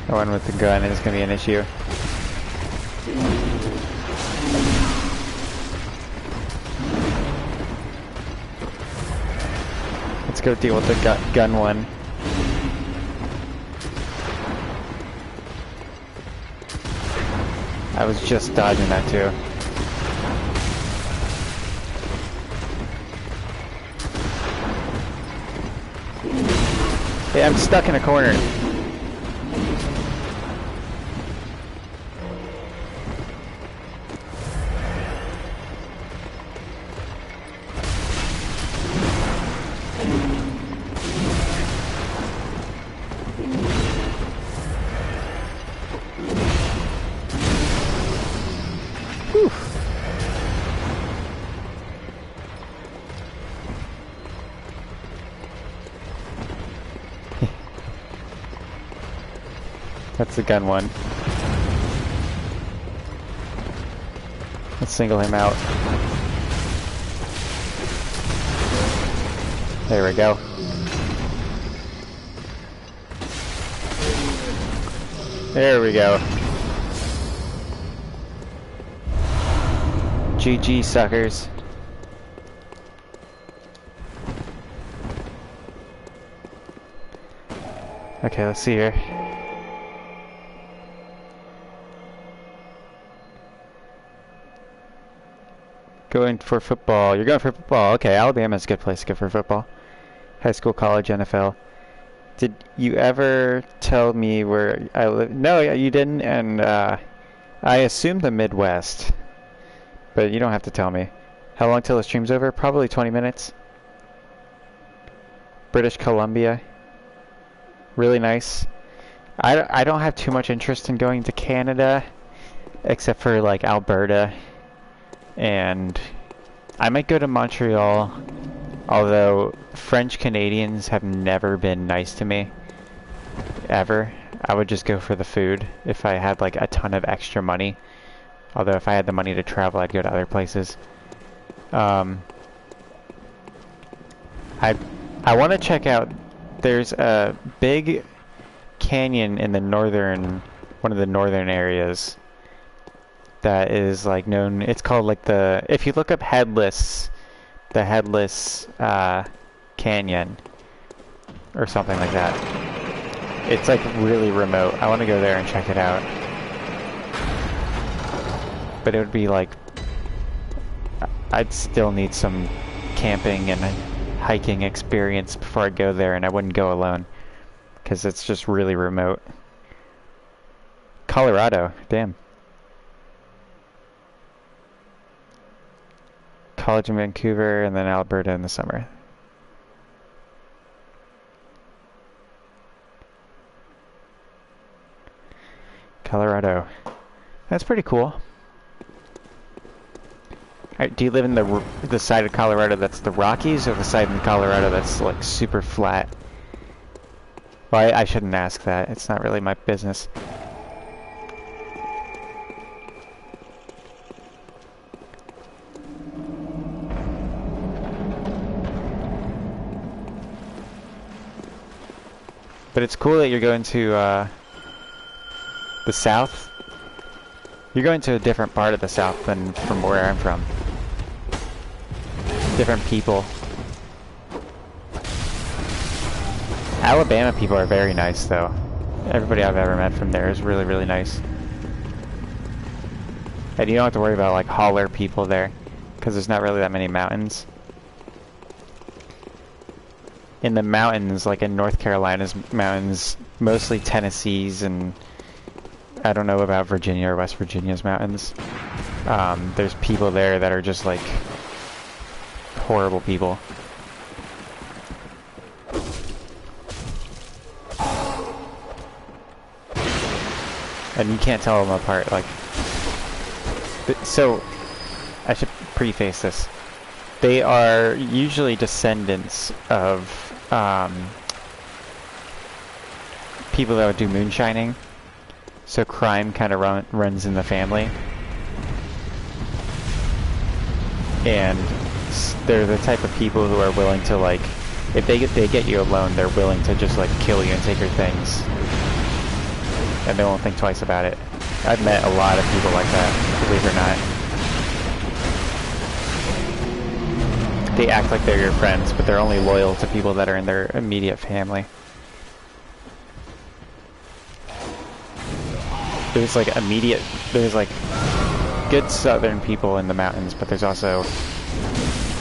The one with the gun is going to be an issue. Let's go deal with the gun one. I was just dodging that too. Hey, I'm stuck in a corner. That's the gun one. Let's single him out. There we go. There we go. GG, suckers. Okay, let's see here. Going for football. You're going for football. Okay, Alabama's a good place to go for football. High school, college, NFL. Did you ever tell me where I live? No, you didn't, and I assumed the Midwest. But you don't have to tell me. How long till the stream's over? Probably 20 minutes. British Columbia. Really nice. I don't have too much interest in going to Canada, except for like Alberta. And I might go to Montreal, although French Canadians have never been nice to me, ever. I would just go for the food if I had like a ton of extra money. Although if I had the money to travel, I'd go to other places. I want to check out, there's a big canyon in the northern, one of the northern areas that is like known, it's called like the, if you look up Headless, the Headless Canyon or something like that. It's like really remote. I want to go there and check it out. But it would be like, I'd still need some camping and hiking experience before I go there, and I wouldn't go alone because it's just really remote. Colorado, damn. College in Vancouver, and then Alberta in the summer. Colorado. That's pretty cool. Alright, do you live in the side of Colorado that's the Rockies, or the side in Colorado that's like super flat? Well, I shouldn't ask that. It's not really my business. But it's cool that you're going to the south. You're going to a different part of the south than from where I'm from. Different people. Alabama people are very nice, though. Everybody I've ever met from there is really, really nice. And you don't have to worry about, like, holler people there, because there's not really that many mountains. In the mountains, like in North Carolina's mountains, mostly Tennessee's, and I don't know about Virginia or West Virginia's mountains. There's people there that are just, like, horrible people. And you can't tell them apart, like... So, I should preface this. They are usually descendants of, people that would do moonshining. So crime kind of runs in the family. And they're the type of people who are willing to, like... If they get you alone, they're willing to just, like, kill you and take your things. And they won't think twice about it. I've met a lot of people like that, believe it or not. They act like they're your friends, but they're only loyal to people that are in their immediate family. There's like good southern people in the mountains, but there's also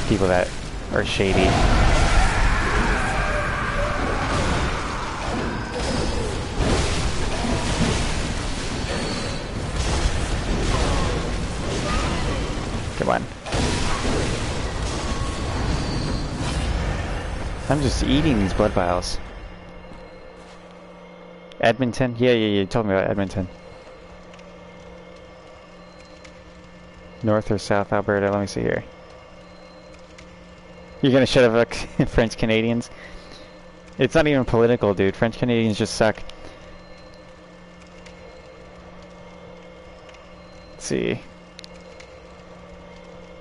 people that are shady. Come on. I'm just eating these blood vials. Edmonton? Yeah, you told me about Edmonton. North or South Alberta? Let me see here. You're gonna shut up French Canadians? It's not even political, dude. French Canadians just suck. Let's see.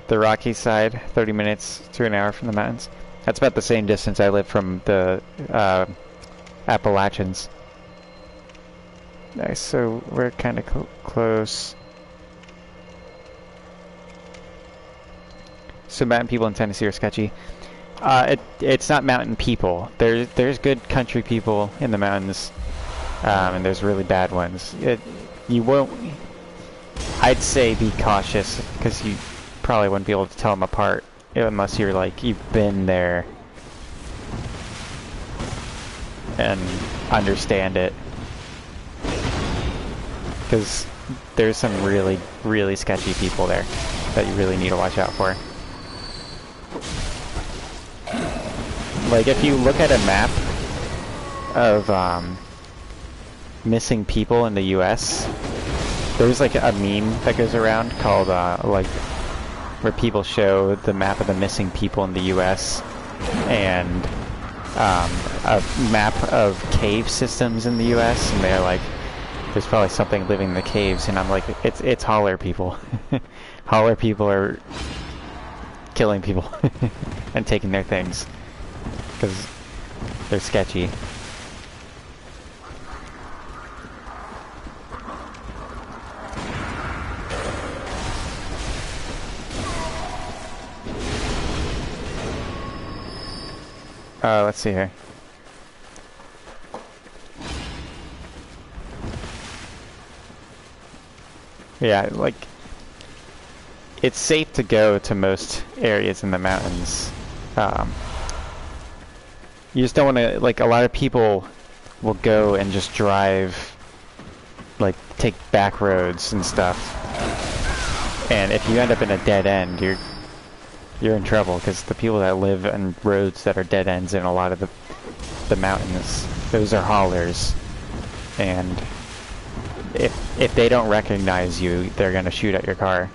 The Rocky side, 30 minutes to an hour from the mountains. That's about the same distance I live from the Appalachians. Nice, so we're kind of close. So mountain people in Tennessee are sketchy. It's not mountain people. There's good country people in the mountains, and there's really bad ones. You won't. I'd say be cautious, because you probably wouldn't be able to tell them apart unless you're like you've been there and understand it, because there's some really, really sketchy people there that you really need to watch out for. Like if you look at a map of missing people in the US, there's like a meme that goes around called like where people show the map of the missing people in the US and a map of cave systems in the US, and they're like, there's probably something living in the caves, and I'm like, it's holler people. Holler people are killing people and taking their things because they're sketchy. Let's see here. Yeah, like, it's safe to go to most areas in the mountains. You just don't want to, like, a lot of people will go and just drive, like, take back roads and stuff. And if you end up in a dead end, you're in trouble, because the people that live on roads that are dead ends in a lot of the mountains, those are haulers. And if they don't recognize you, they're gonna shoot at your car.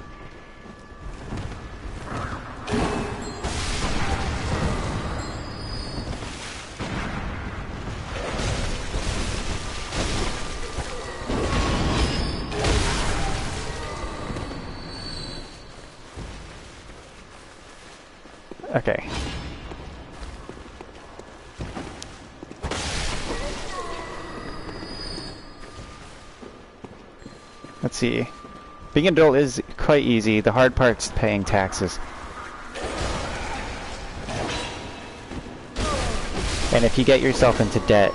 Okay. Let's see. Being an adult is quite easy. The hard part's paying taxes. And if you get yourself into debt,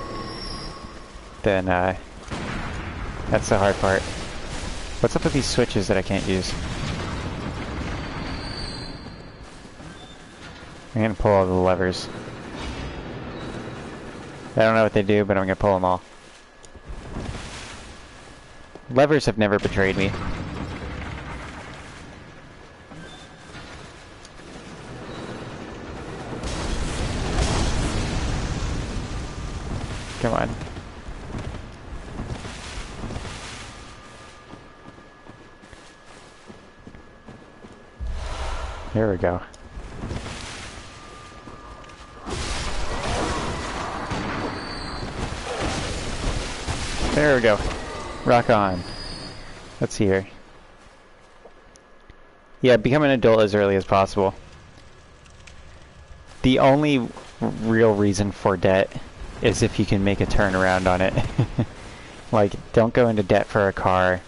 then that's the hard part. What's up with these switches that I can't use? I'm gonna pull all the levers. I don't know what they do, but I'm gonna pull them all. Levers have never betrayed me. Come on. Here we go. There we go. Rock on. Let's see here. Yeah, become an adult as early as possible. The only real reason for debt is if you can make a turnaround on it. Like, don't go into debt for a car.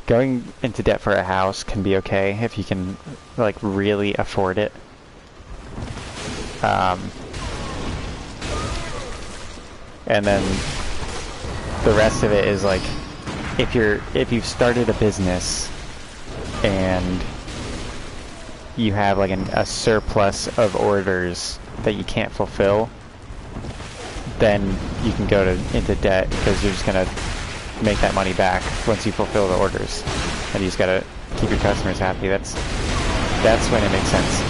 Going into debt for a house can be okay if you can, like, really afford it. And then the rest of it is like, if you've started a business and you have like a surplus of orders that you can't fulfill, then you can go into debt because you're just gonna make that money back once you fulfill the orders, and you just gotta keep your customers happy. That's when it makes sense.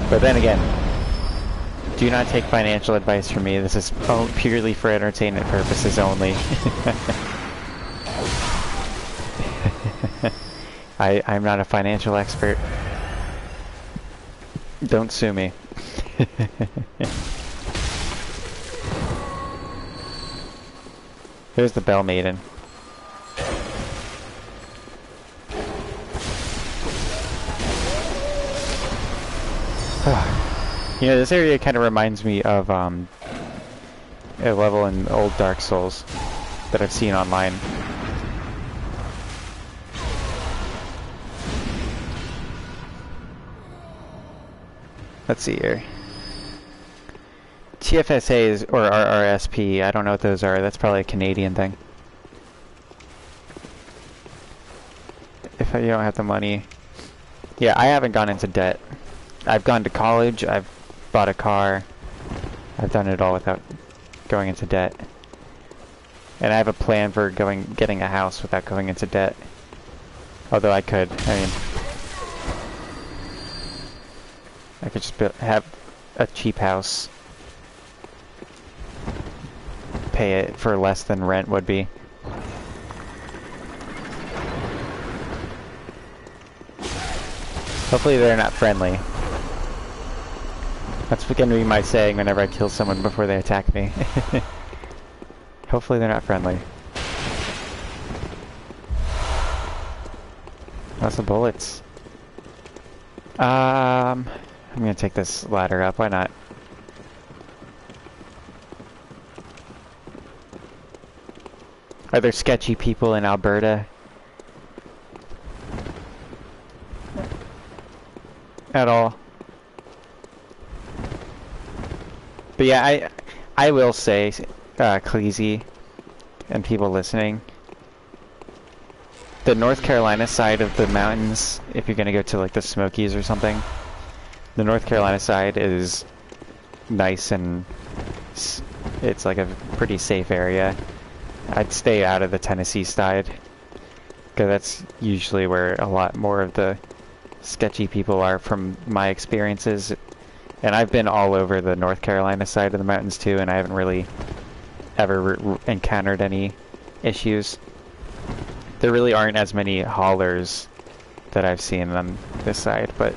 But then again, do not take financial advice from me. This is purely for entertainment purposes only. I'm not a financial expert. Don't sue me. Here's the Bell Maiden. You know, this area kind of reminds me of a level in old Dark Souls that I've seen online. Let's see here. TFSAs or RRSP, I don't know what those are. That's probably a Canadian thing. If you don't have the money. Yeah, I haven't gone into debt. I've gone to college, I've bought a car. I've done it all without going into debt. And I have a plan for getting a house without going into debt. Although I could, I mean, I could just have a cheap house. Pay it for less than rent would be. Hopefully they're not friendly. That's going to be my saying whenever I kill someone before they attack me. Hopefully they're not friendly. Lots of bullets. I'm going to take this ladder up. Why not? Are there sketchy people in Alberta? At all? But yeah, I will say, Cleasy, and people listening, the North Carolina side of the mountains, if you're gonna go to like the Smokies or something, the North Carolina side is nice and it's like a pretty safe area. I'd stay out of the Tennessee side, because that's usually where a lot more of the sketchy people are from my experiences. And I've been all over the North Carolina side of the mountains too, and I haven't really ever encountered any issues. There really aren't as many haulers that I've seen on this side, but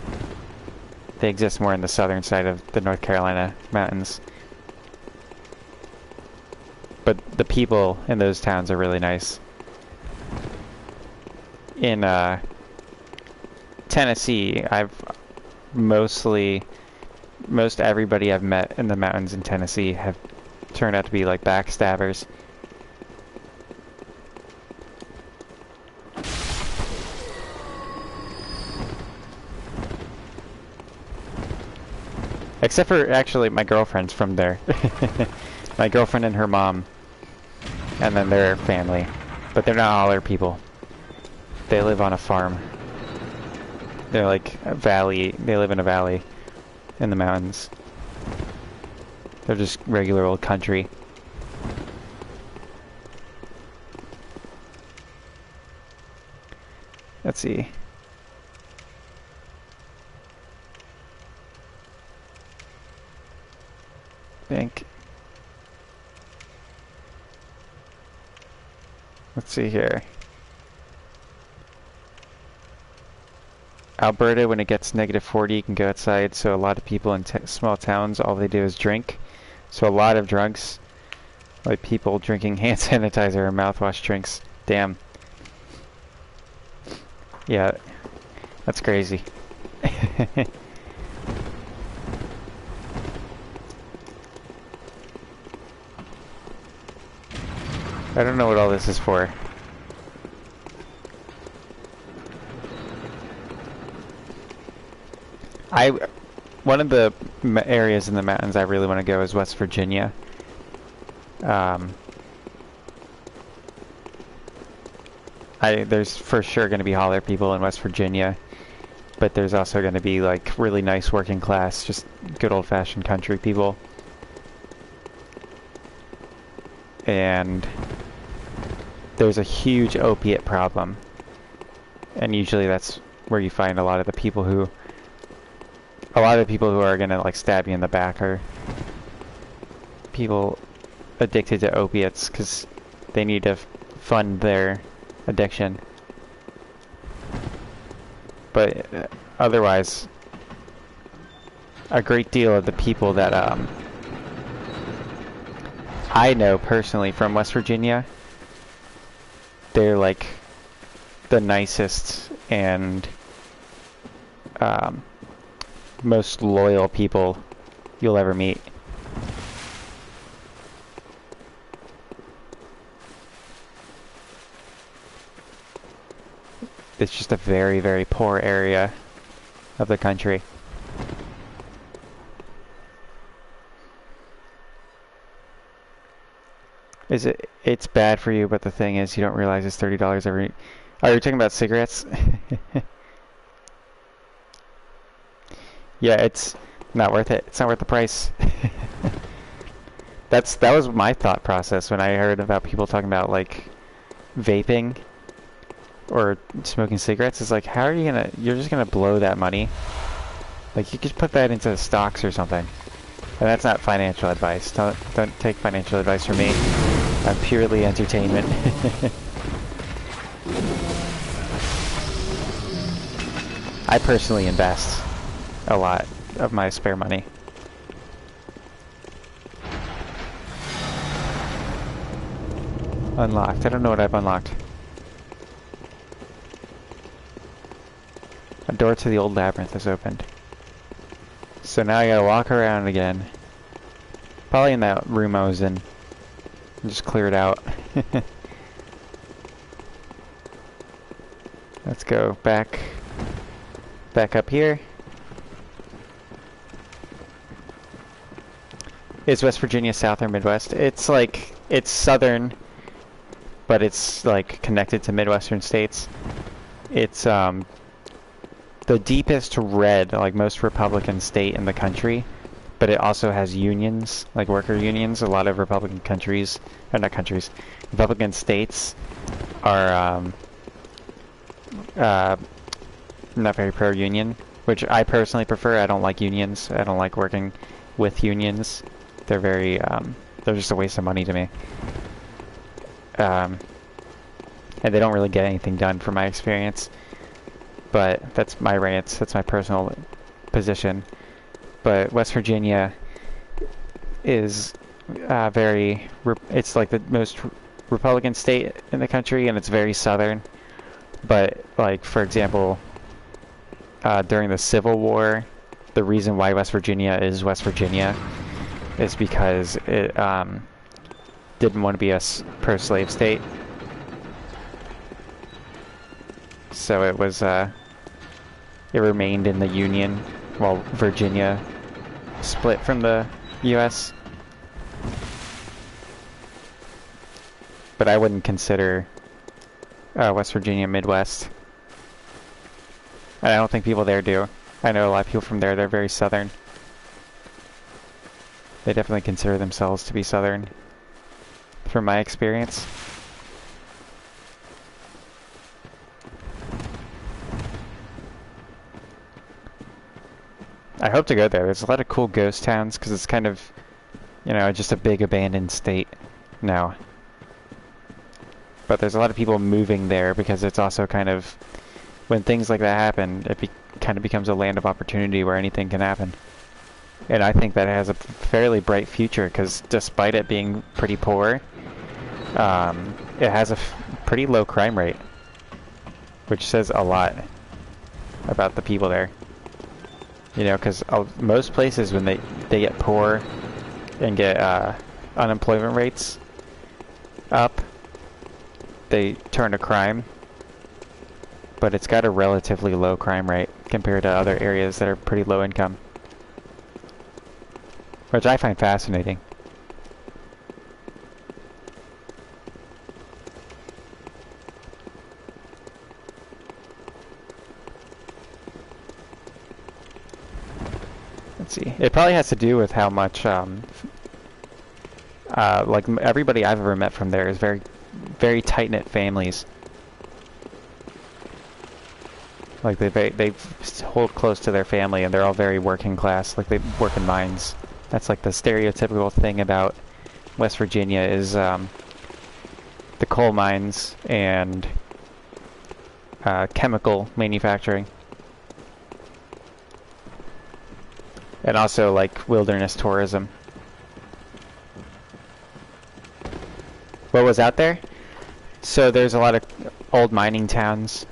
they exist more in the southern side of the North Carolina mountains. But the people in those towns are really nice. In Tennessee, most everybody I've met in the mountains in Tennessee have turned out to be like backstabbers. Except for, actually, my girlfriend's from there. My girlfriend and her mom. And then their family. But they're not Holler people. They live on a farm. They're like a valley. They live in a valley in the mountains. They're just regular old country. Let's see. Bank. Let's see here. Alberta, when it gets -40, you can go outside. So a lot of people in small towns, all they do is drink. So a lot of drugs, like people drinking hand sanitizer or mouthwash drinks. Damn. Yeah, that's crazy. I don't know what all this is for. One of the areas in the mountains I really want to go is West Virginia. There's for sure going to be Holler people in West Virginia, but there's also going to be like really nice working class, just good old-fashioned country people. And there's a huge opiate problem, and usually that's where you find a lot of the people who are gonna like stab you in the back are people addicted to opiates because they need to fund their addiction. But otherwise, a great deal of the people that I know personally from West Virginia, they're like the nicest and most loyal people you'll ever meet. It's just a very, very poor area of the country. It's bad for you, but the thing is, you don't realize it's $30 every... Oh, you're talking about cigarettes? Yeah, it's not worth it. It's not worth the price. That was my thought process when I heard about people talking about, like, vaping or smoking cigarettes. It's like, how are you gonna... You're just gonna blow that money? Like, you could put that into stocks or something. And that's not financial advice. Don't take financial advice from me. I'm purely entertainment. I personally invest a lot of my spare money. Unlocked. I don't know what I've unlocked. A door to the old labyrinth is opened. So now I gotta walk around again. Probably in that room I was in. Just clear it out. Let's go back up here. Is West Virginia South or Midwest? It's like, it's southern, but it's like connected to Midwestern states. It's the deepest red, like most Republican state in the country, but it also has unions, like worker unions. A lot of Republican countries, or not countries, Republican states are not very pro-union, which I personally prefer. I don't like unions. I don't like working with unions. They're very, they're just a waste of money to me. And they don't really get anything done from my experience. But that's my rant. That's my personal position. But West Virginia is it's like the most Republican state in the country, and it's very southern. But, like, for example, during the Civil War, the reason why West Virginia is because it didn't want to be a pro-slave state. So it was, it remained in the Union while Virginia split from the U.S. But I wouldn't consider West Virginia Midwest. And I don't think people there do. I know a lot of people from there, they're very southern. They definitely consider themselves to be southern, from my experience. I hope to go there. There's a lot of cool ghost towns, because it's kind of, you know, just a big abandoned state now. But there's a lot of people moving there, because it's also kind of, when things like that happen, it kind of becomes a land of opportunity where anything can happen. And I think that it has a fairly bright future, because despite it being pretty poor, it has a pretty low crime rate, which says a lot about the people there. You know, because most places, when they get poor and get unemployment rates up, they turn to crime. But it's got a relatively low crime rate compared to other areas that are pretty low income, which I find fascinating. Let's see. It probably has to do with how much, like everybody I've ever met from there is very, very tight-knit families. Like they hold close to their family, and they're all very working class. Like they work in mines. That's like the stereotypical thing about West Virginia is the coal mines and chemical manufacturing. And also like wilderness tourism. What was out there? So there's a lot of old mining towns.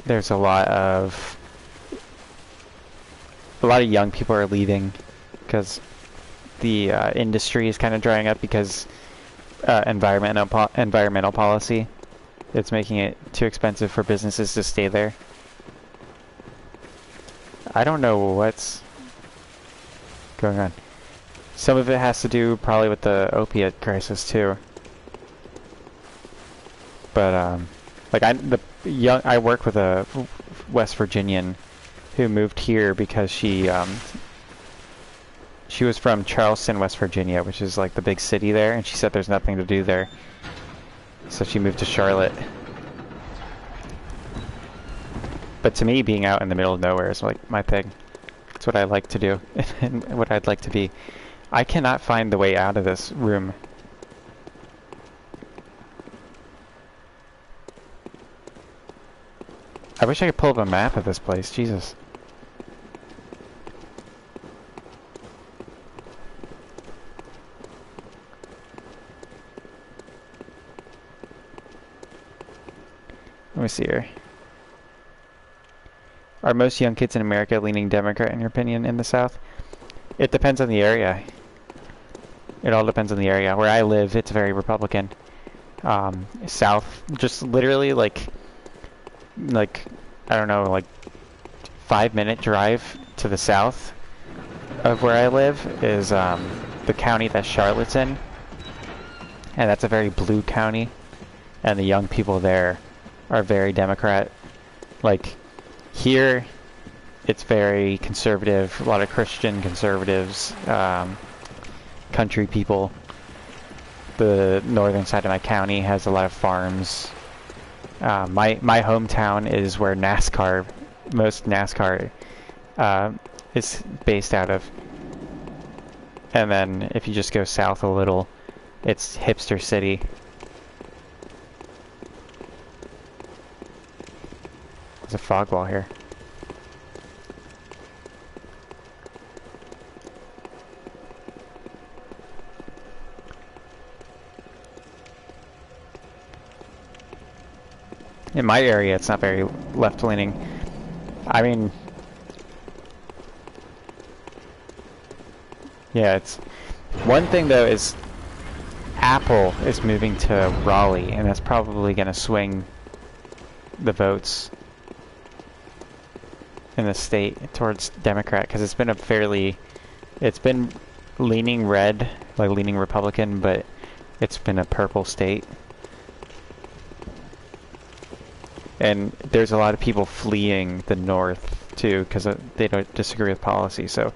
There's a lot of young people are leaving because the industry is kind of drying up because environmental policy. It's making it too expensive for businesses to stay there. I don't know what's going on. Some of it has to do probably with the opiate crisis too. But like I work with a West Virginian who moved here because she was from Charleston, West Virginia, which is like the big city there, and she said there's nothing to do there. So she moved to Charlotte. But to me, being out in the middle of nowhere is like my thing. It's what I like to do and what I'd like to be. I cannot find the way out of this room. I wish I could pull up a map of this place. Jesus. Let me see here. Are most young kids in America leaning Democrat, in your opinion, in the South? It depends on the area. It all depends on the area. Where I live, it's very Republican. South, just literally like I don't know, like 5-minute drive to the south of where I live is the county that Charlotte's in, and that's a very blue county, and the young people there are very Democrat. Like here, it's very conservative, a lot of Christian conservatives, country people. The northern side of my county has a lot of farms. My hometown is where most NASCAR is based out of. And then if you just go south a little, it's hipster city. There's a fog wall here. In my area, it's not very left-leaning. I mean, yeah, it's... One thing, though, is Apple is moving to Raleigh, and that's probably going to swing the votes. in the state towards Democrat, because it's been it's been leaning red, like leaning Republican, but it's been a purple state. And there's a lot of people fleeing the north too, because they don't disagree with policy. So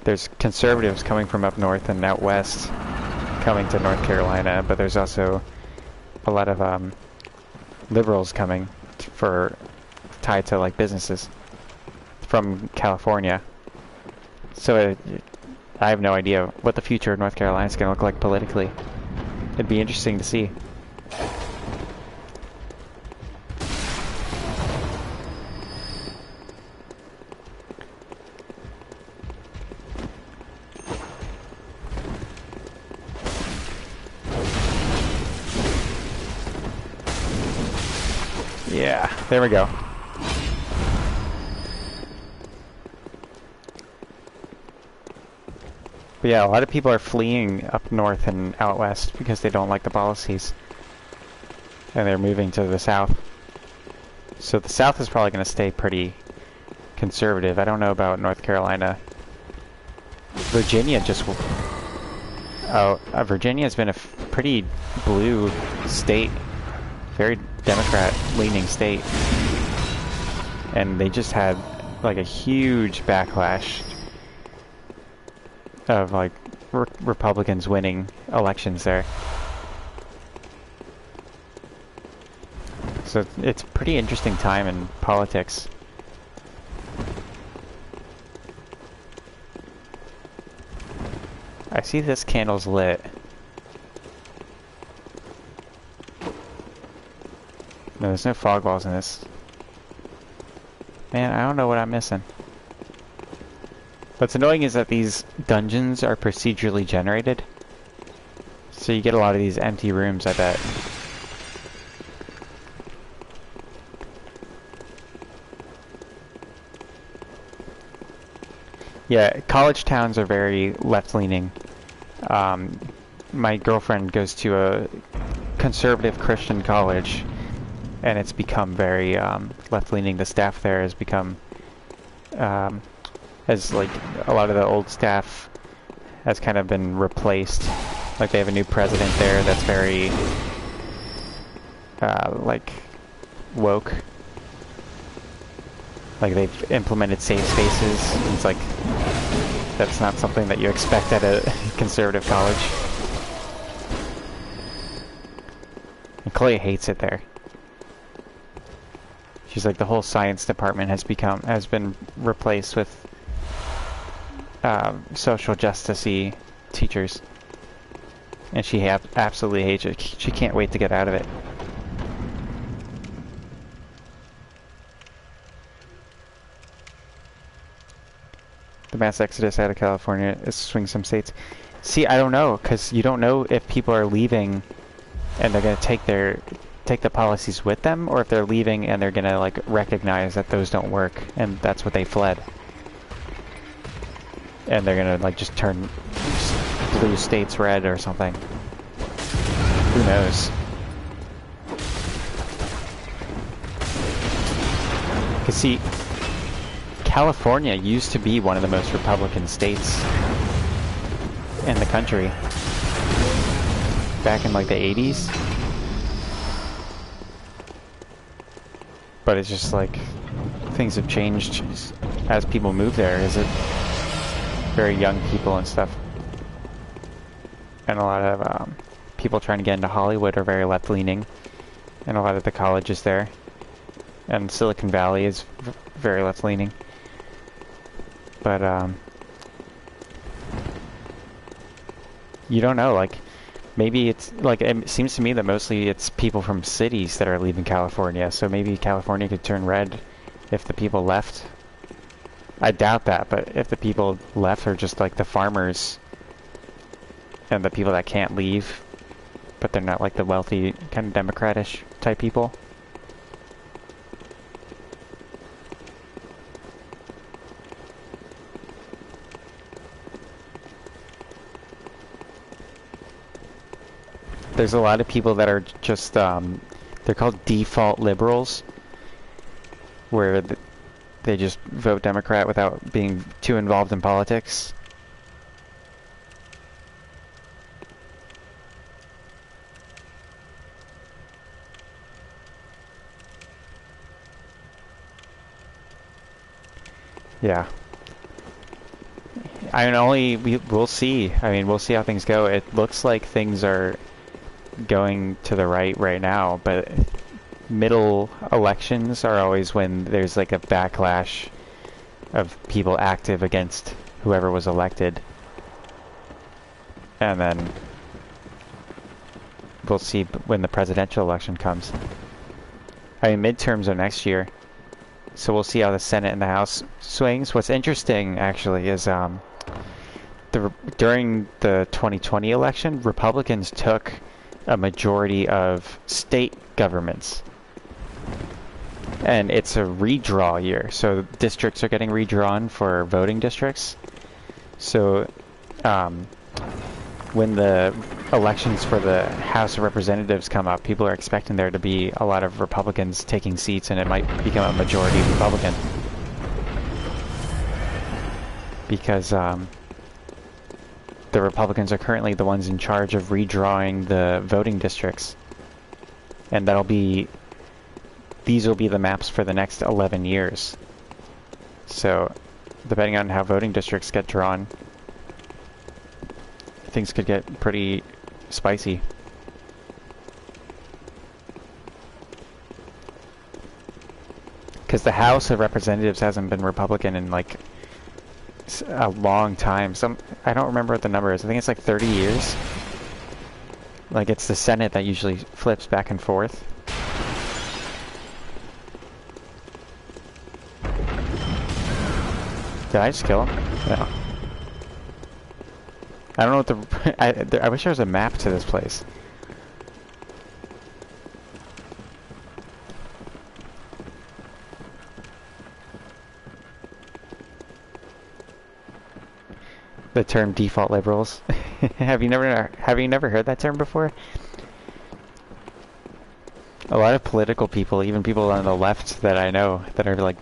there's conservatives coming from up north and out west coming to North Carolina, but there's also a lot of liberals coming tied to like businesses from California. So I have no idea what the future of North Carolina is going to look like politically. It'd be interesting to see. Yeah, there we go. But yeah, a lot of people are fleeing up north and out west because they don't like the policies. And they're moving to the south. So the south is probably going to stay pretty conservative. I don't know about North Carolina. Virginia just... Oh, Virginia has been a pretty blue state. Very Democrat-leaning state. And they just had like a huge backlash of like Republicans winning elections there. So it's a pretty interesting time in politics. I see this candle's lit. No, there's no fog walls in this. Man, I don't know what I'm missing. What's annoying is that these dungeons are procedurally generated. So you get a lot of these empty rooms, I bet. Yeah, college towns are very left-leaning. My girlfriend goes to a conservative Christian college, and it's become very left-leaning. The staff there has become... as like a lot of the old staff has kind of been replaced. Like they have a new president there that's very like woke. Like they've implemented safe spaces. It's like that's not something that you expect at a conservative college. And Chloe hates it there. She's like the whole science department has been replaced with social justice-y teachers, and she absolutely hates it. She can't wait to get out of it. The mass exodus out of California is swing some states. See, I don't know, because you don't know if people are leaving and they're going to take the policies with them, or if they're leaving and they're going to like recognize that those don't work, and that's what they fled. And they're gonna like just turn blue states red or something. Who knows? Cause see, California used to be one of the most Republican states in the country. Back in like the 80s. But it's just like things have changed as people move there. Is it very young people and stuff, and a lot of people trying to get into Hollywood are very left-leaning, and a lot of the colleges there, and Silicon Valley is very left-leaning. But you don't know, like maybe it's like, it seems to me that mostly it's people from cities that are leaving California, so maybe California could turn red if the people left. I doubt that, but if the people left are just like the farmers and the people that can't leave, but they're not like the wealthy kind of democratish type people. There's a lot of people that are just, they're called default liberals, where They just vote Democrat without being too involved in politics. Yeah. We'll see. I mean, we'll see how things go. It looks like things are going to the right now, but middle elections are always when there's like a backlash of people active against whoever was elected. And then we'll see when the presidential election comes. I mean, midterms are next year. So we'll see how the Senate and the House swings. What's interesting, actually, is during the 2020 election, Republicans took a majority of state governments. And it's a redraw year, so districts are getting redrawn for voting districts. So when the elections for the House of Representatives come up, people are expecting there to be a lot of Republicans taking seats, and it might become a majority Republican. Because the Republicans are currently the ones in charge of redrawing the voting districts. And these will be the maps for the next 11 years. So, depending on how voting districts get drawn, things could get pretty spicy. Because the House of Representatives hasn't been Republican in like a long time. I don't remember what the number is. I think it's like 30 years. Like, it's the Senate that usually flips back and forth. Did I just kill him? No. I don't know what I wish there was a map to this place. The term default liberals. Have you never heard that term before? A lot of political people, even people on the left that I know that are like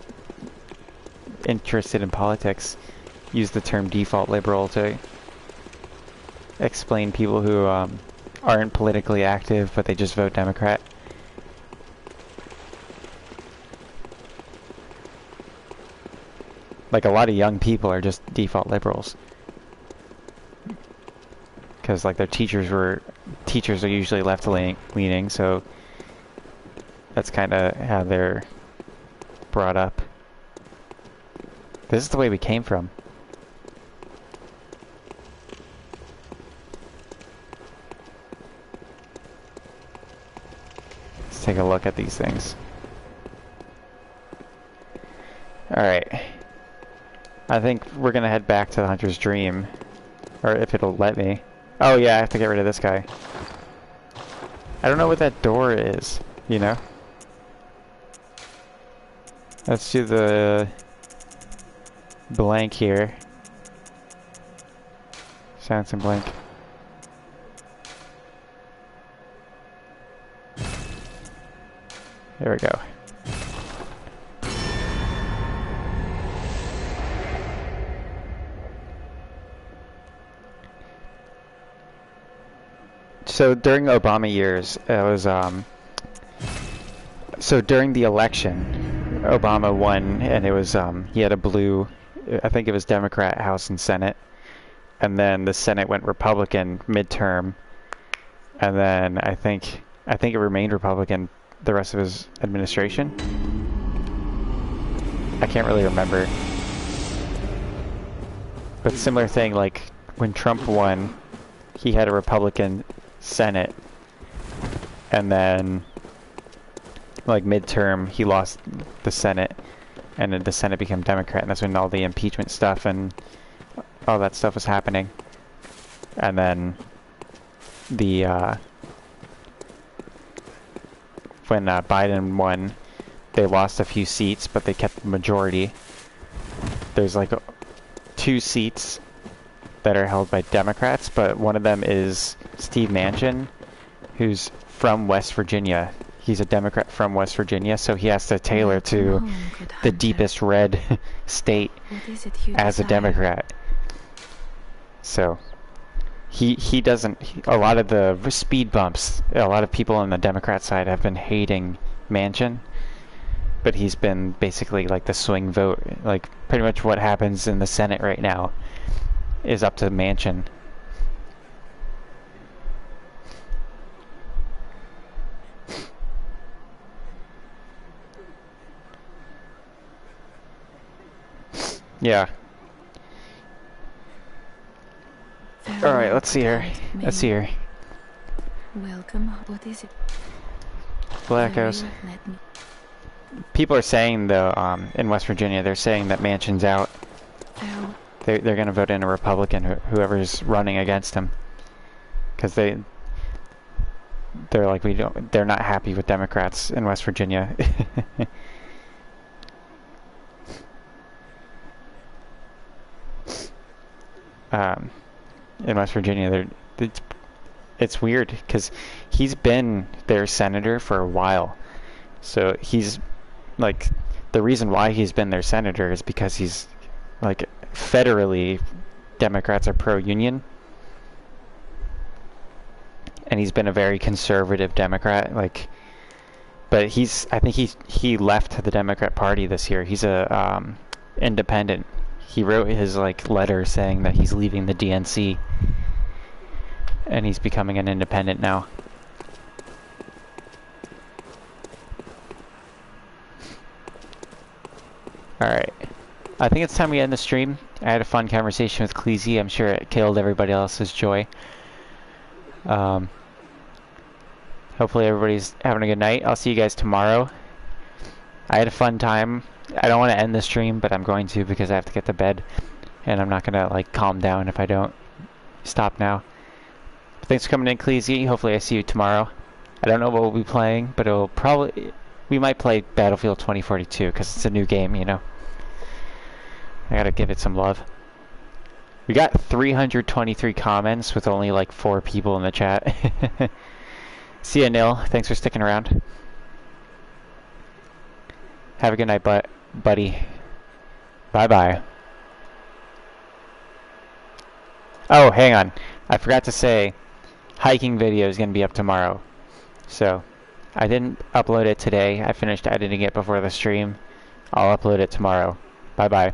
interested in politics, use the term default liberal to explain people who aren't politically active but they just vote Democrat. Like, a lot of young people are just default liberals. Because like their teachers are usually left-leaning, so that's kind of how they're brought up. This is the way we came from. Let's take a look at these things. Alright. I think we're gonna head back to the Hunter's Dream. Or if it'll let me. Oh yeah, I have to get rid of this guy. I don't know what that door is, you know? Let's do the blank here. Silence and blank. There we go. So during Obama years, it was so during the election, Obama won, and it was he had a blue, I think it was Democrat House and Senate, and then the Senate went Republican midterm, and then I think it remained Republican the rest of his administration. I can't really remember, but similar thing, like when Trump won, he had a Republican Senate, and then like midterm he lost the Senate, and then the Senate became Democrat, and that's when all the impeachment stuff and all that stuff was happening. And then the when Biden won, they lost a few seats, but they kept the majority. There's like 2 seats that are held by Democrats, but one of them is Steve Manchin, who's from West Virginia. he's a Democrat from West Virginia, so he has to tailor to the deepest red state as a Democrat. So he doesn't. A lot of the speed bumps, a lot of people on the Democrat side have been hating Manchin, but he's been basically like the swing vote. Like pretty much what happens in the Senate right now is up to Manchin. Yeah. Alright, let's see her. Let's see her. Welcome. What is it? Blackos. People are saying though, in West Virginia, they're saying that Manchin's out. They're gonna vote in a Republican, whoever's running against him, because they're like they're not happy with Democrats in West Virginia. In West Virginia, it's weird because he's been their senator for a while. So he's like, the reason why he's been their senator is because he's like, federally Democrats are pro-union, and he's been a very conservative Democrat. Like, but I think he left the Democrat Party this year. He's a independent. He wrote his like letter saying that he's leaving the DNC and he's becoming an independent now. Alright. I think it's time we end the stream. I had a fun conversation with Cleezy. I'm sure it killed everybody else's joy. Hopefully everybody's having a good night. I'll see you guys tomorrow. I had a fun time. I don't want to end the stream, but I'm going to because I have to get to bed. And I'm not going to like calm down if I don't stop now. Thanks for coming in, Cleezy. Hopefully I see you tomorrow. I don't know what we'll be playing, but it'll probably... We might play Battlefield 2042 because it's a new game, you know. I gotta give it some love. We got 323 comments with only like 4 people in the chat. See ya, Nil. Thanks for sticking around. Have a good night, buddy. Bye-bye. Oh, hang on. I forgot to say, hiking video is going to be up tomorrow. So, I didn't upload it today. I finished editing it before the stream. I'll upload it tomorrow. Bye-bye.